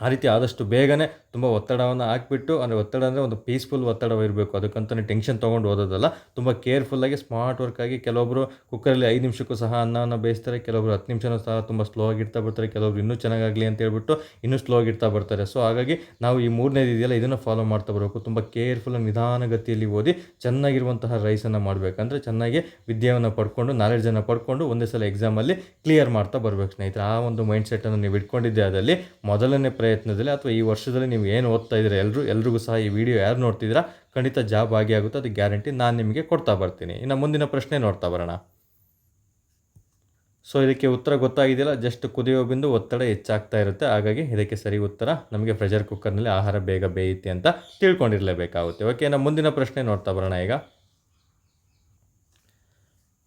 ಆ ರೀತಿ ಆದಷ್ಟು ಬೇಗನೆ ತುಂಬ ಒತ್ತಡವನ್ನು ಹಾಕಿಬಿಟ್ಟು, ಅಂದರೆ ಒತ್ತಡ ಅಂದರೆ ಒಂದು ಪೀಸ್ಫುಲ್ ಒತ್ತಡವಿರಬೇಕು. ಅದಕ್ಕಂತಲೇ ಟೆನ್ಷನ್ ತೊಗೊಂಡು ಓದೋದಲ್ಲ. ತುಂಬ ಕೇರ್ಫುಲ್ಲಾಗಿ ಸ್ಮಾರ್ಟ್ ವರ್ಕಾಗಿ ಕೆಲವೊಬ್ಬರು ಕುಕ್ಕರಲ್ಲಿ 5 ನಿಮಿಷಕ್ಕೂ ಸಹ ಅನ್ನವನ್ನು ಬೇಯಿಸ್ತಾರೆ, ಕೆಲವೊಬ್ಬರು 10 ನಿಮಿಷನೂ ಸಹ ತುಂಬ ಸ್ಲೋ ಆಗಿಡ್ತಾ ಬರ್ತಾರೆ, ಕೆಲವೊಬ್ರು ಇನ್ನೂ ಚೆನ್ನಾಗಾಗಲಿ ಅಂತ ಹೇಳ್ಬಿಟ್ಟು ಇನ್ನೂ ಸ್ಲೋ ಆಗಿಡ್ತಾ ಬರ್ತಾರೆ. ಸೊ ಹಾಗಾಗಿ ನಾವು ಈ ಮೂರನೇದು ಇದೆಯಲ್ಲ ಇದನ್ನು ಫಾಲೋ ಮಾಡ್ತಾ ಬರಬೇಕು. ತುಂಬ ಕೇರ್ಫುಲ್ಲಾಗಿ ನಿಧಾನಗತಿಯಲ್ಲಿ ಓದಿ ಚೆನ್ನಾಗಿರುವಂತಹ ರೈಸನ್ನು ಮಾಡಬೇಕಂದ್ರೆ ಚೆನ್ನಾಗಿ ವಿದ್ಯೆಯನ್ನು ಪಡ್ಕೊಂಡು ನಾಲೆಡ್ಜನ್ನು ಪಡ್ಕೊಂಡು ಒಂದೇ ಸಲ ಎಕ್ಸಾಮಲ್ಲಿ ಕ್ಲಿಯರ್ ಮಾಡ್ತಾ ಬರಬೇಕು ಸ್ನೇಹಿತರೆ. ಆ ಒಂದು ಮೈಂಡ್ ಸೆಟ್ಟನ್ನು ನೀವು ಇಟ್ಕೊಂಡಿದ್ದೆ ಆದಲ್ಲಿ ಮೊದಲನೇ ಪ್ರಯತ್ನದಲ್ಲಿ ಅಥವಾ ಈ ವರ್ಷದಲ್ಲಿ ನೀವು ಏನು ಓದ್ತಾ ಇದ್ದೀರಾ ಎಲ್ರಿಗೂ ಸಹ ಈ ವಿಡಿಯೋ ಯಾರು ನೋಡ್ತಿದ್ದೀರಾ ಖಂಡಿತ ಜಾಬ್ ಆಗುತ್ತೆ. ಅದು ಗ್ಯಾರಂಟಿ ನಾನು ನಿಮಗೆ ಕೊಡ್ತಾ ಬರ್ತೀನಿ. ಇನ್ನು ಮುಂದಿನ ಪ್ರಶ್ನೆ ನೋಡ್ತಾ ಬರೋಣ. ಸೊ ಇದಕ್ಕೆ ಉತ್ತರ ಗೊತ್ತಾಗಿದೆಯಲ್ಲ, ಜಸ್ಟ್ ಕುದಿಯೋ ಬಿಂದು ಒತ್ತಡ ಹೆಚ್ಚಾಗ್ತಾ ಇರುತ್ತೆ. ಹಾಗಾಗಿ ಇದಕ್ಕೆ ಸರಿ ಉತ್ತರ ನಮಗೆ ಪ್ರೆಷರ್ ಕುಕ್ಕರ್ನಲ್ಲಿ ಆಹಾರ ಬೇಗ ಬೇಯುತ್ತೆ ಅಂತ ತಿಳ್ಕೊಂಡಿರಲೇಬೇಕಾಗುತ್ತೆ. ಓಕೆ, ನಮ್ಮ ಮುಂದಿನ ಪ್ರಶ್ನೆ ನೋಡ್ತಾ ಬರೋಣ ಈಗ.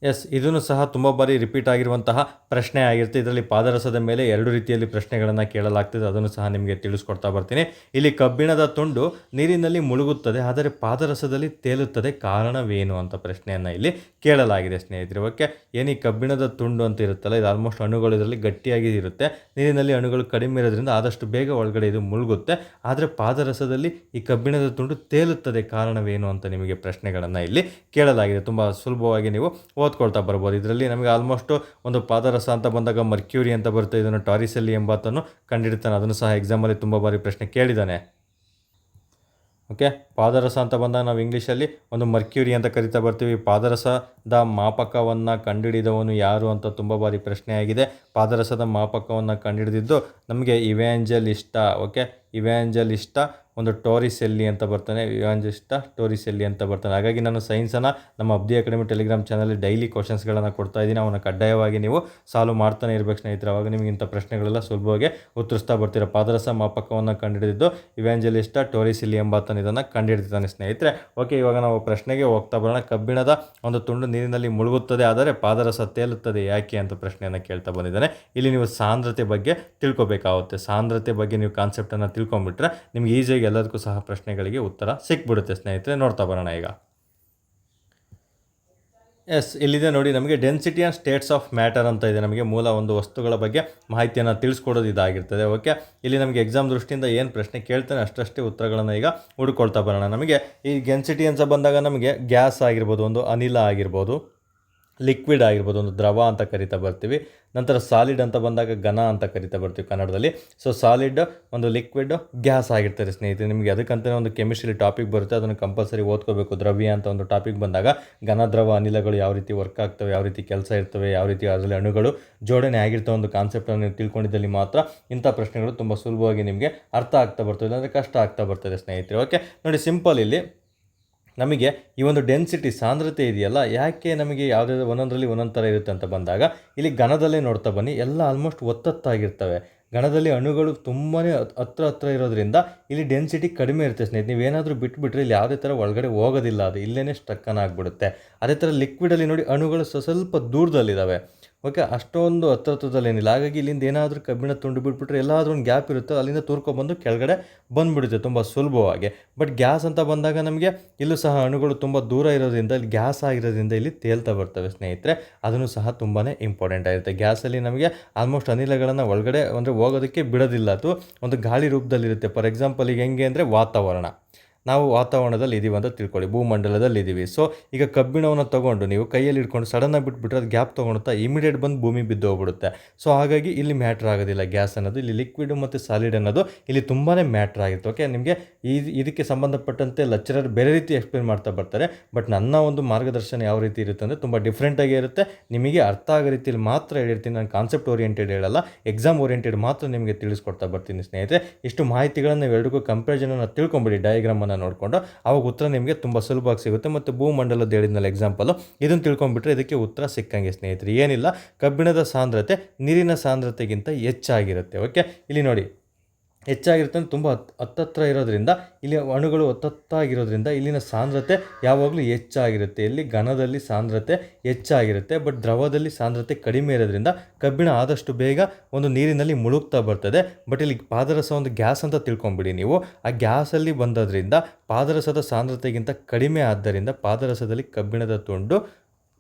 ಎಸ್, ಇದನ್ನು ಸಹ ತುಂಬ ಬಾರಿ ರಿಪೀಟ್ ಆಗಿರುವಂತಹ ಪ್ರಶ್ನೆ ಆಗಿರುತ್ತೆ. ಇದರಲ್ಲಿ ಪಾದರಸದ ಮೇಲೆ 2 ರೀತಿಯಲ್ಲಿ ಪ್ರಶ್ನೆಗಳನ್ನು ಕೇಳಲಾಗ್ತದೆ. ಅದನ್ನು ಸಹ ನಿಮಗೆ ತಿಳಿಸ್ಕೊಡ್ತಾ ಬರ್ತೀನಿ. ಇಲ್ಲಿ ಕಬ್ಬಿಣದ ತುಂಡು ನೀರಿನಲ್ಲಿ ಮುಳುಗುತ್ತದೆ, ಆದರೆ ಪಾದರಸದಲ್ಲಿ ತೇಲುತ್ತದೆ, ಕಾರಣವೇನು ಅಂತ ಪ್ರಶ್ನೆಯನ್ನು ಇಲ್ಲಿ ಕೇಳಲಾಗಿದೆ ಸ್ನೇಹಿತರೆ. ಓಕೆ, ಏನು ಈ ಕಬ್ಬಿಣದ ತುಂಡು ಅಂತ ಇರುತ್ತಲ್ಲ, ಇದು ಆಲ್ಮೋಸ್ಟ್ ಅಣುಗಳು ಇದರಲ್ಲಿ ಗಟ್ಟಿಯಾಗಿ ಇರುತ್ತೆ. ನೀರಿನಲ್ಲಿ ಅಣುಗಳು ಕಡಿಮೆ ಇರೋದ್ರಿಂದ ಆದಷ್ಟು ಬೇಗ ಒಳಗಡೆ ಇದು ಮುಳುಗುತ್ತೆ. ಆದರೆ ಪಾದರಸದಲ್ಲಿ ಈ ಕಬ್ಬಿಣದ ತುಂಡು ತೇಲುತ್ತದೆ, ಕಾರಣವೇನು ಅಂತ ನಿಮಗೆ ಪ್ರಶ್ನೆಗಳನ್ನು ಇಲ್ಲಿ ಕೇಳಲಾಗಿದೆ. ತುಂಬ ಸುಲಭವಾಗಿ ನೀವು ಓದ್ಕೊಳ್ತಾ ಬರ್ಬೋದು. ಇದರಲ್ಲಿ ನಮಗೆ ಆಲ್ಮೋಸ್ಟ್ ಒಂದು ಪಾದರಸ ಅಂತ ಬಂದಾಗ ಮರ್ಕ್ಯೂರಿ ಅಂತ ಬರುತ್ತೆ. ಇದನ್ನು ಟಾರಿಸೆಲ್ಲಿ ಎಂಬಾತನು ಕಂಡಿಡ್ತಾನೆ. ಅದನ್ನು ಸಹ ಎಕ್ಸಾಮಲ್ಲಿ ತುಂಬ ಬಾರಿ ಪ್ರಶ್ನೆ ಕೇಳಿದ್ದಾನೆ. ಓಕೆ, ಪಾದರಸ ಅಂತ ಬಂದಾಗ ನಾವು ಇಂಗ್ಲೀಷಲ್ಲಿ ಒಂದು ಮರ್ಕ್ಯೂರಿ ಅಂತ ಕರಿತಾ ಬರ್ತೀವಿ. ಪಾದರಸದ ಮಾಪಕವನ್ನು ಕಂಡುಹಿಡಿದವನು ಯಾರು ಅಂತ ತುಂಬ ಬಾರಿ ಪ್ರಶ್ನೆ ಆಗಿದೆ. ಪಾದರಸದ ಮಾಪಕವನ್ನು ಕಂಡುಹಿಡಿದಿದ್ದು ನಮಗೆ ಇವ್ಯಾಂಜಲಿಸ್ಟ. ಓಕೆ, ಇವ್ಯಾಂಜಲಿಸ್ಟ ಒಂದು ಟೋರಿಸೆಲ್ಲಿ ಅಂತ ಬರ್ತಾನೆ, ಇವ್ಯಾಂಜಲಿಸ್ಟ ಟೋರಿಸೆಲ್ಲಿ ಅಂತ ಬರ್ತಾನೆ. ಹಾಗಾಗಿ ನಾನು ಸೈನ್ಸನ್ನು ನಮ್ಮ ಅಬ್ದಿ ಅಕಾಡೆಮಿ ಟೆಲಿಗ್ರಾಮ್ ಚಾನಲಲ್ಲಿ ಡೈಲಿ ಕ್ವಶನ್ಸ್ಗಳನ್ನು ಕೊಡ್ತಾ ಇದ್ದೀನಿ. ಅವನ್ನ ಕಡ್ಡಾಯವಾಗಿ ನೀವು ಸಾಲ್ವ್ ಮಾಡ್ತಾನೆ ಇರಬೇಕು ಸ್ನೇಹಿತರೆ. ಆವಾಗ ನಿಮಗೆ ಇಂಥ ಪ್ರಶ್ನೆಗಳೆಲ್ಲ ಸುಲಭವಾಗಿ ಉತ್ತರಿಸ್ತಾ ಬರ್ತೀರ. ಪಾದರಸ ಮಾಪಕವನ್ನು ಕಂಡುಹಿಡಿದಿದ್ದು ಇವ್ಯಾಂಜಲಿಸ್ಟ ಟೋರಿಸೆಲ್ಲಿ ಎಂಬಾತನ ಇದನ್ನು ಕಂಡುಹಿಡಿತಾನೆ ಸ್ನೇಹಿತರೆ. ಓಕೆ, ಇವಾಗ ನಾವು ಪ್ರಶ್ನೆಗೆ ಹೋಗ್ತಾ ಬರೋಣ. ಕಬ್ಬಿಣದ ಒಂದು ತುಂಡು ನೀರಿನಲ್ಲಿ ಮುಳುಗುತ್ತದೆ, ಆದರೆ ಪಾದರಸ ತೇಲುತ್ತದೆ, ಯಾಕೆ ಅಂತ ಪ್ರಶ್ನೆಯನ್ನು ಕೇಳ್ತಾ ಬಂದಿದ್ದಾನೆ. ಇಲ್ಲಿ ನೀವು ಸಾಂದ್ರತೆ ಬಗ್ಗೆ ತಿಳ್ಕೊಬೇಕಾಗುತ್ತೆ. ಸಾಂದ್ರತೆ ಬಗ್ಗೆ ನೀವು ಕಾನ್ಸೆಪ್ಟನ್ನು ತಿಳ್ಕೊಂಬಿಟ್ರೆ ನಿಮ್ಗೆ ಈಸಿಯಾಗಿ ಎಲ್ಲದಕ್ಕೂ ಸಹ ಪ್ರಶ್ನೆಗಳಿಗೆ ಉತ್ತರ ಸಿಕ್ಬಿಡುತ್ತೆ ಸ್ನೇಹಿತರೆ. ನೋಡ್ತಾ ಬರೋಣ ಈಗ. ಎಸ್, ಇಲ್ಲಿದೆ ನೋಡಿ, ನಮಗೆ density and States of matter ಅಂತ ಇದೆ. ನಮಗೆ ಮೂಲ ಒಂದು ವಸ್ತುಗಳ ಬಗ್ಗೆ ಮಾಹಿತಿಯನ್ನು ತಿಳಿಸ್ಕೊಡೋದು ಇದಾಗಿರ್ತದೆ. ಓಕೆ, ಇಲ್ಲಿ ನಮಗೆ ಎಕ್ಸಾಮ್ ದೃಷ್ಟಿಯಿಂದ ಏನು ಪ್ರಶ್ನೆ ಕೇಳ್ತಾನೆ ಅಷ್ಟೇ ಉತ್ತರಗಳನ್ನು ಈಗ ಹುಡುಕೊಳ್ತಾ ಬರೋಣ. ನಮಗೆ ಈ ಡೆನ್ಸಿಟಿ ಅಂತ ಬಂದಾಗ ನಮಗೆ ಗ್ಯಾಸ್ ಆಗಿರ್ಬೋದು, ಒಂದು ಅನಿಲ ಆಗಿರ್ಬೋದು, ಲಿಕ್ವಿಡ್ ಆಗಿರ್ಬೋದು, ಒಂದು ದ್ರವ ಅಂತ ಕರಿತಾ ಬರ್ತೀವಿ. ನಂತರ ಸಾಲಿಡ್ ಅಂತ ಬಂದಾಗ ಘನ ಅಂತ ಕರಿತಾ ಬರ್ತೀವಿ ಕನ್ನಡದಲ್ಲಿ. ಸೊ ಸಾಲಿಡ್, ಒಂದು ಲಿಕ್ವಿಡ್, ಗ್ಯಾಸ್ ಆಗಿರ್ತಾರೆ ಸ್ನೇಹಿತರೆ. ನಿಮಗೆ ಅದಕ್ಕಂತಲೇ ಒಂದು ಕೆಮಿಸ್ಟ್ರಿ ಟಾಪಿಕ್ ಬರುತ್ತೆ, ಅದನ್ನು ಕಂಪಲ್ಸರಿ ಓದ್ಕೋಬೇಕು. ದ್ರವ್ಯ ಅಂತ ಒಂದು ಟಾಪಿಕ್ ಬಂದಾಗ ಘನ, ದ್ರವ, ಅನಿಲಗಳು ಯಾವ ರೀತಿ ವರ್ಕ್ ಆಗ್ತವೆ, ಯಾವ ರೀತಿ ಕೆಲಸ ಇರ್ತವೆ, ಯಾವ ರೀತಿ ಅದರಲ್ಲಿ ಅಣುಗಳು ಜೋಡಣೆ ಆಗಿರ್ತವೆ ಒಂದು ಕಾನ್ಸೆಪ್ಟನ್ನು ನೀವು ತಿಳ್ಕೊಂಡಿದ್ದಲ್ಲಿ ಮಾತ್ರ ಇಂಥ ಪ್ರಶ್ನೆಗಳು ತುಂಬ ಸುಲಭವಾಗಿ ನಿಮಗೆ ಅರ್ಥ ಆಗ್ತಾ ಬರ್ತದೆ, ಅಂದರೆ ಕಷ್ಟ ಆಗ್ತಾ ಬರ್ತದೆ ಸ್ನೇಹಿತರೆ. ಓಕೆ ನೋಡಿ, ಸಿಂಪಲ್ ಇಲ್ಲಿ ನಮಗೆ ಈ ಒಂದು ಡೆನ್ಸಿಟಿ ಸಾಂದ್ರತೆ ಇದೆಯಲ್ಲ, ಯಾಕೆ ನಮಗೆ ಯಾವುದೇ ಒಂದೊಂದರಲ್ಲಿ ಒಂದೊಂದು ಥರ ಇರುತ್ತೆ ಅಂತ ಬಂದಾಗ ಇಲ್ಲಿ ಘನದಲ್ಲೇ ನೋಡ್ತಾ ಬನ್ನಿ, ಎಲ್ಲ ಆಲ್ಮೋಸ್ಟ್ ಒತ್ತತ್ತಾಗಿರ್ತವೆ. ಘನದಲ್ಲಿ ಅಣುಗಳು ತುಂಬಾ ಹತ್ರ ಇರೋದ್ರಿಂದ ಇಲ್ಲಿ ಡೆನ್ಸಿಟಿ ಕಡಿಮೆ ಇರುತ್ತೆ ಸ್ನೇಹಿತರೆ. ನೀವೇನಾದರೂ ಬಿಟ್ಬಿಟ್ರೆ ಇಲ್ಲಿ ಯಾವುದೇ ಥರ ಒಳಗಡೆ ಹೋಗೋದಿಲ್ಲ, ಅದು ಇಲ್ಲೇ ಸ್ಟ್ರಕ್ಕನ್ ಆಗಿಬಿಡುತ್ತೆ. ಅದೇ ಥರ ಲಿಕ್ವಿಡಲ್ಲಿ ನೋಡಿ, ಅಣುಗಳು ಸ್ವಲ್ಪ ದೂರದಲ್ಲಿದ್ದಾವೆ. ಓಕೆ, ಅಷ್ಟೊಂದು ಹತ್ರದಲ್ಲೇನಿಲ್ಲ. ಹಾಗಾಗಿ ಇಲ್ಲಿಂದ ಏನಾದರೂ ಕಬ್ಬಿಣ ತುಂಡು ಬಿಟ್ಬಿಟ್ರೆ ಎಲ್ಲಾದರೂ ಒಂದು ಗ್ಯಾಪ್ ಇರುತ್ತೆ, ಅಲ್ಲಿಂದ ತೂರ್ಕೊಬಂದು ಕೆಳಗಡೆ ಬಂದುಬಿಡುತ್ತೆ ತುಂಬ ಸುಲಭವಾಗಿ. ಬಟ್ ಗ್ಯಾಸ್ ಅಂತ ಬಂದಾಗ ನಮಗೆ ಇಲ್ಲೂ ಸಹ ಅಣುಗಳು ತುಂಬ ದೂರ ಇರೋದ್ರಿಂದ, ಇಲ್ಲಿ ಗ್ಯಾಸ್ ಆಗಿರೋದ್ರಿಂದ ಇಲ್ಲಿ ತೇಲ್ತಾ ಬರ್ತವೆ ಸ್ನೇಹಿತರೆ. ಅದನ್ನು ಸಹ ತುಂಬಾ ಇಂಪಾರ್ಟೆಂಟ್ ಆಗಿರುತ್ತೆ. ಗ್ಯಾಸಲ್ಲಿ ನಮಗೆ ಆಲ್ಮೋಸ್ಟ್ ಅನಿಲಗಳನ್ನು ಒಳಗಡೆ ಅಂದರೆ ಹೋಗೋದಕ್ಕೆ ಬಿಡೋದಿಲ್ಲ, ಅಥವಾ ಒಂದು ಗಾಳಿ ರೂಪದಲ್ಲಿರುತ್ತೆ. ಫಾರ್ ಎಕ್ಸಾಂಪಲ್ ಈಗ ಹೆಂಗೆ ಅಂದರೆ ವಾತಾವರಣ, ನಾವು ವಾತಾವರಣದಲ್ಲಿ ಇದ್ದೀವಿ ಅಂತ ತಿಳ್ಕೊಳ್ಳಿ, ಭೂಮಂಡಲದಲ್ಲಿ ಇದ್ದೀವಿ. ಸೊ ಈಗ ಕಬ್ಬಿಣವನ್ನು ತೊಗೊಂಡು ನೀವು ಕೈಯಲ್ಲಿ ಇಟ್ಕೊಂಡು ಸಡನ್ನಾಗಿ ಬಿಟ್ಬಿಟ್ರೆ ಅದು ಗ್ಯಾಪ್ ತೊಗೊಳುತ್ತಾ ಇಮಿಡಿಯೇಟ್ ಬಂದು ಭೂಮಿ ಬಿದ್ದು ಹೋಗ್ಬಿಡುತ್ತೆ. ಸೊ ಹಾಗಾಗಿ ಇಲ್ಲಿ ಮ್ಯಾಟ್ರ್ ಆಗೋದಿಲ್ಲ ಗ್ಯಾಸ್ ಅನ್ನೋದು. ಇಲ್ಲಿ ಲಿಕ್ವಿಡ್ ಮತ್ತು ಸಾಲಿಡ್ ಅನ್ನೋದು ಇಲ್ಲಿ ತುಂಬಾ ಮ್ಯಾಟ್ರ್ ಆಗಿತ್ತು. ಓಕೆ, ನಿಮಗೆ ಇದಕ್ಕೆ ಸಂಬಂಧಪಟ್ಟಂತೆ ಲೆಕ್ಚರರ್ ಬೇರೆ ರೀತಿ ಎಕ್ಸ್ಪ್ಲೇನ್ ಮಾಡ್ತಾ ಬರ್ತಾರೆ. ಬಟ್ ನನ್ನ ಒಂದು ಮಾರ್ಗದರ್ಶನ ಯಾವ ರೀತಿ ಇರುತ್ತೆ ಅಂದರೆ ತುಂಬ ಡಿಫ್ರೆಂಟಾಗಿ ಇರುತ್ತೆ. ನಿಮಗೆ ಅರ್ಥ ಆಗೋ ರೀತಿಯಲ್ಲಿ ಮಾತ್ರ ಹೇಳಿರ್ತೀನಿ. ನಾನು ಕಾನ್ಸೆಪ್ಟ್ ಓರಿಯೆಂಟೆಡ್ ಹೇಳಲ್ಲ, ಎಕ್ಸಾಮ್ ಓರಿಯೆಂಟೆಡ್ ಮಾತ್ರ ನಿಮಗೆ ತಿಳಿಸ್ಕೊಡ್ತಾ ಬರ್ತೀನಿ ಸ್ನೇಹಿತರೆ. ಇಷ್ಟು ಮಾಹಿತಿಗಳನ್ನು ನೀವು ಎರಡಕ್ಕೂ ಕಂಪ್ಯಾರಿಸನನ್ನು ತಿಳ್ಕೊಂಬಿಡಿ ಡಯಾಗ್ರಾಮನ್ನು ನೋಡಿಕೊಂಡು, ಆವಾಗ ಉತ್ತರ ನಿಮಗೆ ತುಂಬ ಸುಲಭವಾಗಿ ಸಿಗುತ್ತೆ. ಮತ್ತು ಭೂಮಂಡಲದ ಹೇಳಿದ್ನಲ್ಲ ಎಕ್ಸಾಂಪಲು, ಇದನ್ನು ತಿಳ್ಕೊಂಡ್ಬಿಟ್ರೆ ಇದಕ್ಕೆ ಉತ್ತರ ಸಿಕ್ಕಂಗೆ ಸ್ನೇಹಿತರೆ. ಏನಿಲ್ಲ, ಕಬ್ಬಿಣದ ಸಾಂದ್ರತೆ ನೀರಿನ ಸಾಂದ್ರತೆಗಿಂತ ಹೆಚ್ಚಾಗಿರುತ್ತೆ. ಓಕೆ, ಇಲ್ಲಿ ನೋಡಿ ಹೆಚ್ಚಾಗಿರುತ್ತೆ ಅಂದರೆ ತುಂಬ ಹತ್ತತ್ರ ಇರೋದ್ರಿಂದ, ಇಲ್ಲಿ ಅಣುಗಳು ಹತ್ತತ್ತಾಗಿರೋದ್ರಿಂದ ಇಲ್ಲಿನ ಸಾಂದ್ರತೆ ಯಾವಾಗಲೂ ಹೆಚ್ಚಾಗಿರುತ್ತೆ. ಇಲ್ಲಿ ಘನದಲ್ಲಿ ಸಾಂದ್ರತೆ ಹೆಚ್ಚಾಗಿರುತ್ತೆ, ಬಟ್ ದ್ರವದಲ್ಲಿ ಸಾಂದ್ರತೆ ಕಡಿಮೆ ಇರೋದ್ರಿಂದ ಕಬ್ಬಿಣ ಆದಷ್ಟು ಬೇಗ ಒಂದು ನೀರಿನಲ್ಲಿ ಮುಳುಗ್ತಾ ಬರ್ತದೆ. ಬಟ್ ಇಲ್ಲಿ ಪಾದರಸ ಒಂದು ಗ್ಯಾಸ್ ಅಂತ ತಿಳ್ಕೊಂಬಿಡಿ ನೀವು. ಆ ಗ್ಯಾಸಲ್ಲಿ ಬಂದದ್ರಿಂದ ಪಾದರಸದ ಸಾಂದ್ರತೆಗಿಂತ ಕಡಿಮೆ ಆದ್ದರಿಂದ ಪಾದರಸದಲ್ಲಿ ಕಬ್ಬಿಣದ ತುಂಡು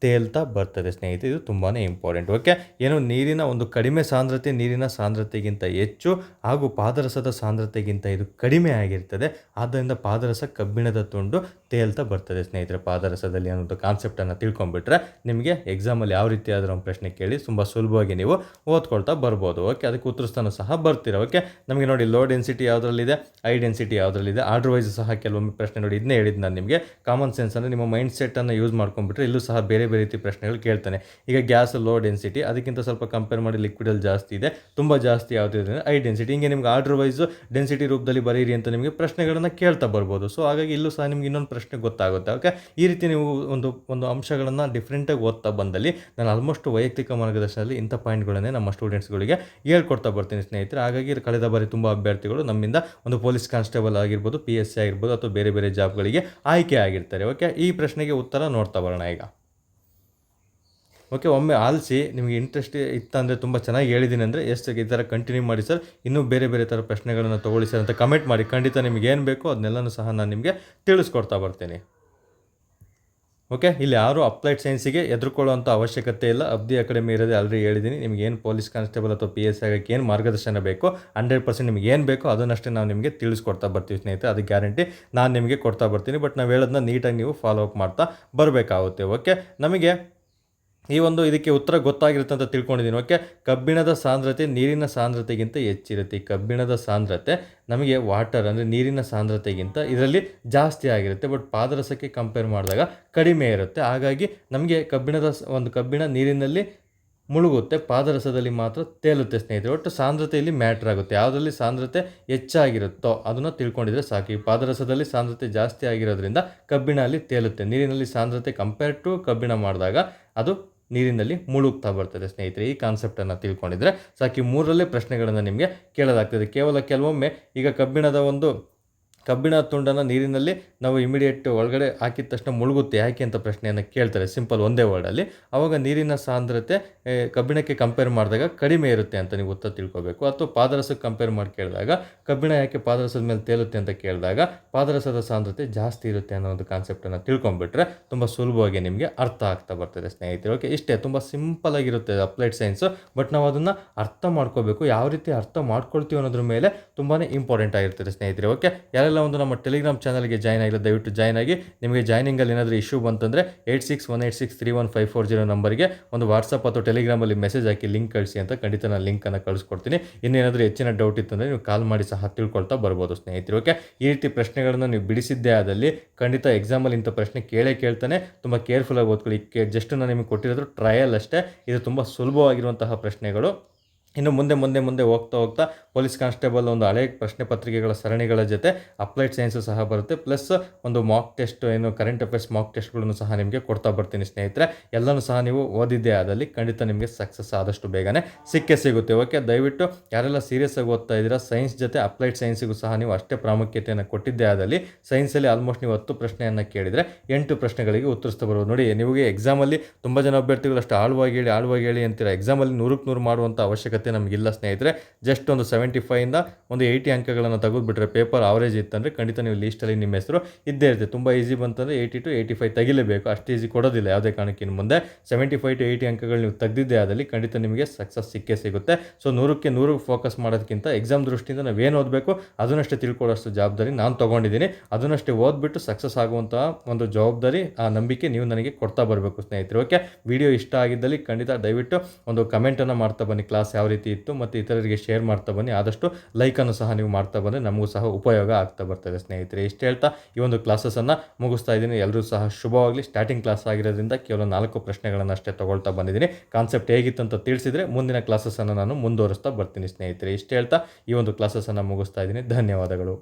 ತೇಲ್ತಾ ಬರ್ತದೆ ಸ್ನೇಹಿತರೆ. ಇದು ತುಂಬಾ ಇಂಪಾರ್ಟೆಂಟ್. ಓಕೆ, ಏನು ನೀರಿನ ಒಂದು ಕಡಿಮೆ ಸಾಂದ್ರತೆ ನೀರಿನ ಸಾಂದ್ರತೆಗಿಂತ ಹೆಚ್ಚು, ಹಾಗೂ ಪಾದರಸದ ಸಾಂದ್ರತೆಗಿಂತ ಇದು ಕಡಿಮೆ ಆಗಿರ್ತದೆ. ಆದ್ದರಿಂದ ಪಾದರಸ ಕಬ್ಬಿಣದ ತುಂಡು ತೇಲ್ತಾ ಬರ್ತದೆ ಸ್ನೇಹಿತರೆ ಪಾದರಸದಲ್ಲಿ ಅನ್ನೋದು ಕಾನ್ಸೆಪ್ಟನ್ನು ತಿಳ್ಕೊಂಬಿಟ್ರೆ ನಿಮಗೆ ಎಕ್ಸಾಮಲ್ಲಿ ಯಾವ ರೀತಿ ಆದರೂ ಒಂದು ಪ್ರಶ್ನೆ ಕೇಳಿ ತುಂಬ ಸುಲಭವಾಗಿ ನೀವು ಓದ್ಕೊಳ್ತಾ ಬರ್ಬೋದು. ಓಕೆ, ಅದಕ್ಕೆ ಉತ್ತರಿಸ್ತಾನೂ ಸಹ ಬರ್ತೀರ. ಓಕೆ, ನಮಗೆ ನೋಡಿ ಲೋ ಡೆನ್ಸಿಟಿ ಯಾವುದರಲ್ಲಿದೆ, ಹೈ ಡೆನ್ಸಿಟಿ ಯಾವುದರಲ್ಲಿದೆ, ಆರ್ಡರ್ ವೈಸ್ ಸಹ ಕೆಲವೊಮ್ಮೆ ಪ್ರಶ್ನೆ ನೋಡಿ. ಇದನ್ನೇ ಹೇಳಿದ್ದು ನಾನು ನಿಮಗೆ, ಕಾಮನ್ ಸೆನ್ಸ್ ಅಂದರೆ ನಿಮ್ಮ ಮೈಂಡ್ ಸೆಟ್ಟನ್ನು ಯೂಸ್ ಮಾಡ್ಕೊಂಡ್ಬಿಟ್ರೆ ಇಲ್ಲೂ ಸಹ ಬೇರೆ ರೀತಿ ಪ್ರಶ್ನೆಗಳು ಕೇಳ್ತಾನೆ. ಈಗ ಗ್ಯಾಸ್ ಲೋ ಡೆನ್ಸಿಟಿ, ಅದಕ್ಕಿಂತ ಸ್ವಲ್ಪ ಕಂಪೇರ್ ಮಾಡಿ ಲಿಕ್ವಿಡಲ್ಲಿ ಜಾಸ್ತಿ ಇದೆ, ತುಂಬ ಜಾಸ್ತಿ ಯಾವುದೇ ಹೈ ಡೆನ್ಸಿಟಿ, ಹಿಂಗೆ ನಿಮ್ಗೆ ಆರ್ಡರ್ ವೈಸ್ ಡೆನ್ಸಿಟಿ ರೂಪದಲ್ಲಿ ಬರೀರಿ ಅಂತ ನಿಮಗೆ ಪ್ರಶ್ನೆಗಳನ್ನು ಕೇಳ್ತಾ ಬರ್ಬೋದು. ಸೊ ಹಾಗಾಗಿ ಇಲ್ಲೂ ಸಹ ನಿಮ್ಗೆ ಇನ್ನೊಂದು ಪ್ರಶ್ನೆ ಗೊತ್ತಾಗುತ್ತೆ. ಓಕೆ, ಈ ರೀತಿ ನೀವು ಒಂದು ಅಂಶಗಳನ್ನು ಡಿಫ್ರೆಂಟಾಗಿ ಓದ್ತಾ ಬಂದಲ್ಲಿ ನಾನು ಆಲ್ಮೋಸ್ಟ್ ವೈಯಕ್ತಿಕ ಮಾರ್ಗದರ್ಶನದಲ್ಲಿ ಇಂಥ ಪಾಯಿಂಟ್ಗಳನ್ನೇ ನಮ್ಮ ಸ್ಟೂಡೆಂಟ್ಸ್ಗಳಿಗೆ ಹೇಳ್ಕೊಡ್ತಾ ಬರ್ತೀನಿ ಸ್ನೇಹಿತರೆ. ಹಾಗಾಗಿ ಕಳೆದ ಬಾರಿ ತುಂಬ ಅಭ್ಯರ್ಥಿಗಳು ನಮ್ಮಿಂದ ಒಂದು ಪೊಲೀಸ್ ಕಾನ್ಸ್ಟೇಬಲ್ ಆಗಿರ್ಬೋದು, PSC ಆಗಿರ್ಬೋದು, ಅಥವಾ ಬೇರೆ ಬೇರೆ ಜಾಬ್ಗಳಿಗೆ ಆಯ್ಕೆ ಆಗಿರ್ತಾರೆ. ಓಕೆ, ಈ ಪ್ರಶ್ನೆಗೆ ಉತ್ತರ ನೋಡ್ತಾ ಬರೋಣ ಈಗ. ಓಕೆ, ಒಮ್ಮೆ ಆಲಿಸಿ, ನಿಮಗೆ ಇಂಟ್ರೆಸ್ಟ್ ಇತ್ತಂದರೆ, ತುಂಬ ಚೆನ್ನಾಗಿ ಹೇಳಿದ್ದೀನಿ ಅಂದರೆ ಎಷ್ಟು ಈ ಥರ ಕಂಟಿನ್ಯೂ ಮಾಡಿ ಸರ್, ಇನ್ನೂ ಬೇರೆ ಬೇರೆ ಥರ ಪ್ರಶ್ನೆಗಳನ್ನು ತೊಗೊಳ್ಳಿ ಸರ್ ಅಂತ ಕಮೆಂಟ್ ಮಾಡಿ. ಖಂಡಿತ ನಿಮಗೆ ಏನು ಬೇಕೋ ಅದನ್ನೆಲ್ಲನೂ ಸಹ ನಾನು ನಿಮಗೆ ತಿಳಿಸ್ಕೊಡ್ತಾ ಬರ್ತೀನಿ. ಓಕೆ, ಇಲ್ಲಿ ಯಾರು ಅಪ್ಲೈಡ್ ಸೈನ್ಸಿಗೆ ಹೆದರ್ಕೊಳ್ಳೋವಂಥ ಅವಶ್ಯಕತೆ ಇಲ್ಲ. ಅಬ್ದಿ ಅಕಾಡೆಮಿ ಇರೋದೇ ಆಲ್ರೆಡಿ ಹೇಳಿದ್ದೀನಿ. ನಿಮಗೆ ಏನು ಪೊಲೀಸ್ ಕಾನ್ಸ್ಟೇಬಲ್ ಅಥವಾ PSC ಆಗೋಕ್ಕೆ ಏನು ಮಾರ್ಗದರ್ಶನ ಬೇಕೋ 100% ನಿಮಗೆ ಏನು ಬೇಕೋ ಅದನ್ನಷ್ಟೇ ನಾವು ನಿಮಗೆ ತಿಳಿಸ್ಕೊಡ್ತಾ ಬರ್ತೀವಿ ಸ್ನೇಹಿತರೆ. ಅದು ಗ್ಯಾರಂಟಿ ನಾನು ನಿಮಗೆ ಕೊಡ್ತಾ ಬರ್ತೀನಿ. ಬಟ್ ನಾವು ಹೇಳೋದನ್ನ ನೀಟಾಗಿ ನೀವು ಫಾಲೋ ಅಪ್ ಮಾಡ್ತಾ ಬರಬೇಕಾಗುತ್ತೆ. ಓಕೆ, ನಮಗೆ ಈ ಒಂದು ಇದಕ್ಕೆ ಉತ್ತರ ಗೊತ್ತಾಗಿರುತ್ತೆ ಅಂತ ತಿಳ್ಕೊಂಡಿದ್ದೀನಿ. ಓಕೆ, ಕಬ್ಬಿಣದ ಸಾಂದ್ರತೆ ನೀರಿನ ಸಾಂದ್ರತೆಗಿಂತ ಹೆಚ್ಚಿರುತ್ತೆ. ಈ ಕಬ್ಬಿಣದ ಸಾಂದ್ರತೆ ನಮಗೆ ವಾಟರ್ ಅಂದರೆ ನೀರಿನ ಸಾಂದ್ರತೆಗಿಂತ ಇದರಲ್ಲಿ ಜಾಸ್ತಿ ಆಗಿರುತ್ತೆ, ಬಟ್ ಪಾದರಸಕ್ಕೆ ಕಂಪೇರ್ ಮಾಡಿದಾಗ ಕಡಿಮೆ ಇರುತ್ತೆ. ಹಾಗಾಗಿ ನಮಗೆ ಕಬ್ಬಿಣ ನೀರಿನಲ್ಲಿ ಮುಳುಗುತ್ತೆ, ಪಾದರಸದಲ್ಲಿ ಮಾತ್ರ ತೇಲುತ್ತೆ ಸ್ನೇಹಿತರೆ. ಒಟ್ಟು ಸಾಂದ್ರತೆಯಲ್ಲಿ ಮ್ಯಾಟ್ರ್ ಆಗುತ್ತೆ. ಯಾವುದರಲ್ಲಿ ಸಾಂದ್ರತೆ ಹೆಚ್ಚಾಗಿರುತ್ತೋ ಅದನ್ನು ತಿಳ್ಕೊಂಡಿದ್ರೆ ಸಾಕು. ಈ ಪಾದರಸದಲ್ಲಿ ಸಾಂದ್ರತೆ ಜಾಸ್ತಿ ಆಗಿರೋದ್ರಿಂದ ಕಬ್ಬಿಣ ಅಲ್ಲಿ ತೇಲುತ್ತೆ. ನೀರಿನಲ್ಲಿ ಸಾಂದ್ರತೆ ಕಂಪೇರ್ ಟು ಕಬ್ಬಿಣ ಮಾಡಿದಾಗ ಅದು ನೀರಿನಲ್ಲಿ ಮುಳುಗ್ತಾ ಬರ್ತದೆ ಸ್ನೇಹಿತರೆ. ಈ ಕಾನ್ಸೆಪ್ಟನ್ನು ತಿಳ್ಕೊಂಡಿದ್ರೆ ಸಾಕು. ಈ ಮೂರರಲ್ಲೇ ಪ್ರಶ್ನೆಗಳನ್ನು ನಿಮಗೆ ಕೇಳಲಾಗ್ತದೆ. ಕೇವಲ ಕೆಲವೊಮ್ಮೆ ಈಗ ಕಬ್ಬಿಣದ ಒಂದು ಕಬ್ಬಿಣ ತುಂಡನ್ನು ನೀರಿನಲ್ಲಿ ನಾವು ಇಮಿಡಿಯೇಟ್ ಒಳಗಡೆ ಹಾಕಿದ ತಕ್ಷಣ ಮುಳುಗುತ್ತೆ ಯಾಕೆ ಅಂತ ಪ್ರಶ್ನೆಯನ್ನು ಕೇಳ್ತಾರೆ, ಸಿಂಪಲ್ ಒಂದೇ ವರ್ಡಲ್ಲಿ. ಆವಾಗ ನೀರಿನ ಸಾಂದ್ರತೆ ಕಬ್ಬಿಣಕ್ಕೆ ಕಂಪೇರ್ ಮಾಡಿದಾಗ ಕಡಿಮೆ ಇರುತ್ತೆ ಅಂತ ನೀವು ಉತ್ತರ ತಿಳ್ಕೊಬೇಕು. ಅಥವಾ ಪಾದರಸಕ್ಕೆ ಕಂಪೇರ್ ಮಾಡಿ ಕೇಳಿದಾಗ ಕಬ್ಬಿಣ ಯಾಕೆ ಪಾದರಸದ ಮೇಲೆ ತೇಲುತ್ತೆ ಅಂತ ಕೇಳಿದಾಗ ಪಾದರಸದ ಸಾಂದ್ರತೆ ಜಾಸ್ತಿ ಇರುತ್ತೆ ಅನ್ನೋ ಒಂದು ಕಾನ್ಸೆಪ್ಟನ್ನು ತಿಳ್ಕೊಂಡ್ಬಿಟ್ರೆ ತುಂಬ ಸುಲಭವಾಗಿ ನಿಮಗೆ ಅರ್ಥ ಆಗ್ತಾ ಬರ್ತದೆ ಸ್ನೇಹಿತರೆ. ಓಕೆ, ಇಷ್ಟೇ, ತುಂಬ ಸಿಂಪಲ್ ಆಗಿರುತ್ತೆ ಅಪ್ಲೈಡ್ ಸೈನ್ಸು. ಬಟ್ ನಾವು ಅದನ್ನು ಅರ್ಥ ಮಾಡ್ಕೋಬೇಕು. ಯಾವ ರೀತಿ ಅರ್ಥ ಮಾಡ್ಕೊಳ್ತೀವಿ ಅನ್ನೋದ್ರ ಮೇಲೆ ತುಂಬಾ ಇಂಪಾರ್ಟೆಂಟ್ ಆಗಿರ್ತದೆ ಸ್ನೇಹಿತರೆ. ಓಕೆ, ಯಾರೆಲ್ಲ ಒಂದು ನಮ್ಮ ಟೆಲಿಗ್ರಾಮ್ ಚಾನಲ್ಗೆ ಜಾಯ್ನ್ ಆಗಿಲ್ಲ ದಯವಿಟ್ಟು ಜಾಯ್ನ್ ಆಗಿ. ನಿಮಗೆ ಜಾಯ್ನಿಂಗಲ್ಲಿ ಏನಾದರೂ ಇಶ್ಯೂ ಬಂತಂದರೆ 8618631540 ನಂಬರ್ಗೆ ಒಂದು ವಾಟ್ಸಪ್ ಅಥವಾ ಟೆಲಿಗ್ರಾಮಲ್ಲಿ ಮೆಸೇಜ್ ಹಾಕಿ ಲಿಂಕ್ ಕಳಿಸಿ ಅಂತ ಖಂಡಿತ ನಾನು ಲಿಂಕನ್ನು ಕಳಿಸ್ಕೊಡ್ತೀನಿ. ಇನ್ನೇನಾದರೂ ಹೆಚ್ಚಿನ ಡೌಟ್ ಇತ್ತಂದರೆ ನೀವು ಕಾಲ್ ಮಾಡಿ ಸಹ ತಿಳ್ಕೊಳ್ತಾ ಬರ್ಬೋದು ಸ್ನೇಹಿತರೆ. ಓಕೆ, ಈ ರೀತಿ ಪ್ರಶ್ನೆಗಳನ್ನು ನೀವು ಬಿಡಿಸಿದ್ದೇ ಆದಲ್ಲಿ ಖಂಡಿತ ಎಕ್ಸಾಮಲ್ಲಿ ಇಂಥ ಪ್ರಶ್ನೆ ಕೇಳ್ತಾನೆ. ತುಂಬ ಕೇರ್ಫುಲ್ಲಾಗಿ ಓದ್ಕೊಳ್ಳಿ. ಜಸ್ಟ್ ನಾನು ನಿಮಗೆ ಕೊಟ್ಟಿರೋದು ಟ್ರಯಲ್ ಅಷ್ಟೇ. ಇದು ತುಂಬ ಸುಲಭವಾಗಿರುವಂತಹ ಪ್ರಶ್ನೆಗಳು. ಇನ್ನು ಮುಂದೆ ಹೋಗ್ತಾ ಪೊಲೀಸ್ ಕಾನ್ಸ್ಟೇಬಲ್ ಒಂದು ಹಳೆ ಪ್ರಶ್ನೆ ಪತ್ರಿಕೆಗಳ ಸರಣಿಗಳ ಜೊತೆ ಅಪ್ಲೈಡ್ ಸೈನ್ಸು ಸಹ ಬರುತ್ತೆ. ಪ್ಲಸ್ ಒಂದು ಮಾಕ್ ಟೆಸ್ಟ್, ಏನು ಕರೆಂಟ್ ಅಫೇರ್ಸ್ ಮಾಕ್ ಟೆಸ್ಟ್ಗಳನ್ನು ಸಹ ನಿಮಗೆ ಕೊಡ್ತಾ ಬರ್ತೀನಿ ಸ್ನೇಹಿತರೆ. ಎಲ್ಲನೂ ಸಹ ನೀವು ಓದಿದ್ದೇ ಆದಲ್ಲಿ ಖಂಡಿತ ನಿಮಗೆ ಸಕ್ಸಸ್ ಆದಷ್ಟು ಬೇಗನೆ ಸಿಗುತ್ತೆ. ಓಕೆ, ದಯವಿಟ್ಟು ಯಾರೆಲ್ಲ ಸೀರಿಯಸ್ ಆಗಿ ಓದ್ತಾ ಇದ್ದೀರಾ, ಸೈನ್ಸ್ ಜೊತೆ ಅಪ್ಲೈಡ್ ಸೈನ್ಸಿಗೂ ಸಹ ನೀವು ಅಷ್ಟೇ ಪ್ರಾಮುಖ್ಯತೆಯನ್ನು ಕೊಟ್ಟಿದ್ದೇ ಆದಲ್ಲಿ ಸೈನ್ಸಲ್ಲಿ ಆಲ್ಮೋಸ್ಟ್ ನೀವು 10 ಪ್ರಶ್ನೆಯನ್ನು ಕೇಳಿದರೆ 8 ಪ್ರಶ್ನೆಗಳಿಗೆ ಉತ್ತರಿಸ್ತಾ ಬರ್ಬೋದು. ನೋಡಿ, ನಿಮಗೆ ಎಕ್ಸಾಮಲ್ಲಿ ತುಂಬ ಜನ ಅಭ್ಯರ್ಥಿಗಳು ಅಷ್ಟು ಆಳವಾಗಿ ಹೇಳಿ ಅಂತೀರ. ಎಕ್ಸಾಮಲ್ಲಿ 100ಕ್ಕೆ 100 ಮಾಡುವಂಥ ಅವಶ್ಯಕತೆ ನಮಗಿಲ್ಲ ಸ್ನೇಹಿತರೆ. ಜಸ್ಟ್ ಒಂದು 75ಇಂದ ಒಂದು 80 ಅಂಕಗಳನ್ನು ತೆಗೆದುಬಿಟ್ರೆ ಪೇಪರ್ ಆವರೇಜ್ ಇತ್ತಂದರೆ ಖಂಡಿತ ನೀವು ಲೀಸ್ಟಲ್ಲಿ ನಿಮ್ಮ ಹೆಸರು ಇದ್ದೇ ಇರುತ್ತೆ. ತುಂಬ ಈಸಿ ಬಂತಂದರೆ 80 to 85 ತೆಗಿಲೇಬೇಕು. ಅಷ್ಟು ಈಸಿ ಕೊಡೋದಿಲ್ಲ ಯಾವುದೇ ಕಾರಣಕ್ಕೆ. ಇನ್ನು ಮುಂದೆ 75 to 80 ಅಂಕಗಳು ನೀವು ತೆಗೆದಿದ್ದೇ ಆದಲ್ಲಿ ಖಂಡಿತ ನಿಮಗೆ ಸಕ್ಸಸ್ ಸಿಗುತ್ತೆ. ಸೊ 100ಕ್ಕೆ 100 ಫೋಕಸ್ ಮಾಡೋದಕ್ಕಿಂತ ಎಕ್ಸಾಮ್ ದೃಷ್ಟಿಯಿಂದ ನಾವು ಏನು ಓದಬೇಕು ಅದನ್ನಷ್ಟೇ ತಿಳ್ಕೊಳ್ಳೋಷ್ಟು ಜವಾಬ್ದಾರಿ ನಾನು ತೊಗೊಂಡಿದ್ದೀನಿ. ಅದನ್ನಷ್ಟೇ ಓದ್ಬಿಟ್ಟು ಸಕ್ಸಸ್ ಆಗುವಂತಹ ಒಂದು ಜವಾಬ್ದಾರಿ, ಆ ನಂಬಿಕೆ ನೀವು ನನಗೆ ಕೊಡ್ತಾ ಬರಬೇಕು ಸ್ನೇಹಿತರೆ. ಓಕೆ, ವಿಡಿಯೋ ಇಷ್ಟ ಆಗಿದ್ದಲ್ಲಿ ಖಂಡಿತ ದಯವಿಟ್ಟು ಒಂದು ಕಮೆಂಟನ್ನು ಮಾಡ್ತಾ ಬನ್ನಿ, ಕ್ಲಾಸ್ ಯಾವ ರೀತಿ ಇತ್ತು, ಮತ್ತು ಇತರರಿಗೆ ಶೇರ್ ಮಾಡ್ತಾ ಬನ್ನಿ. ಆದಷ್ಟು ಲೈಕನ್ನು ಸಹ ನೀವು ಮಾಡ್ತಾ ಬಂದರೆ ನಮಗೂ ಸಹ ಉಪಯೋಗ ಆಗ್ತಾ ಬರ್ತದೆ ಸ್ನೇಹಿತರೆ. ಇಷ್ಟು ಹೇಳ್ತಾ ಈ ಒಂದು ಕ್ಲಾಸಸ್ಸನ್ನು ಮುಗಿಸ್ತಾ ಇದ್ದೀನಿ. ಎಲ್ಲರೂ ಸಹ ಶುಭವಾಗಲಿ. ಸ್ಟಾರ್ಟಿಂಗ್ ಕ್ಲಾಸ್ ಆಗಿರೋದ್ರಿಂದ ಕೇವಲ 4 ಪ್ರಶ್ನೆಗಳನ್ನು ಅಷ್ಟೇ ತೊಗೊಳ್ತಾ ಬಂದಿದ್ದೀನಿ. ಕಾನ್ಸೆಪ್ಟ್ ಹೇಗಿತ್ತು ಅಂತ ತಿಳಿಸಿದರೆ ಮುಂದಿನ ಕ್ಲಾಸಸ್ಸನ್ನು ನಾನು ಮುಂದುವರಿಸ್ತಾ ಬರ್ತೀನಿ ಸ್ನೇಹಿತರೆ. ಇಷ್ಟು ಹೇಳ್ತಾ ಈ ಒಂದು ಕ್ಲಾಸಸ್ಸನ್ನು ಮುಗಿಸ್ತಾ ಇದ್ದೀನಿ. ಧನ್ಯವಾದಗಳು.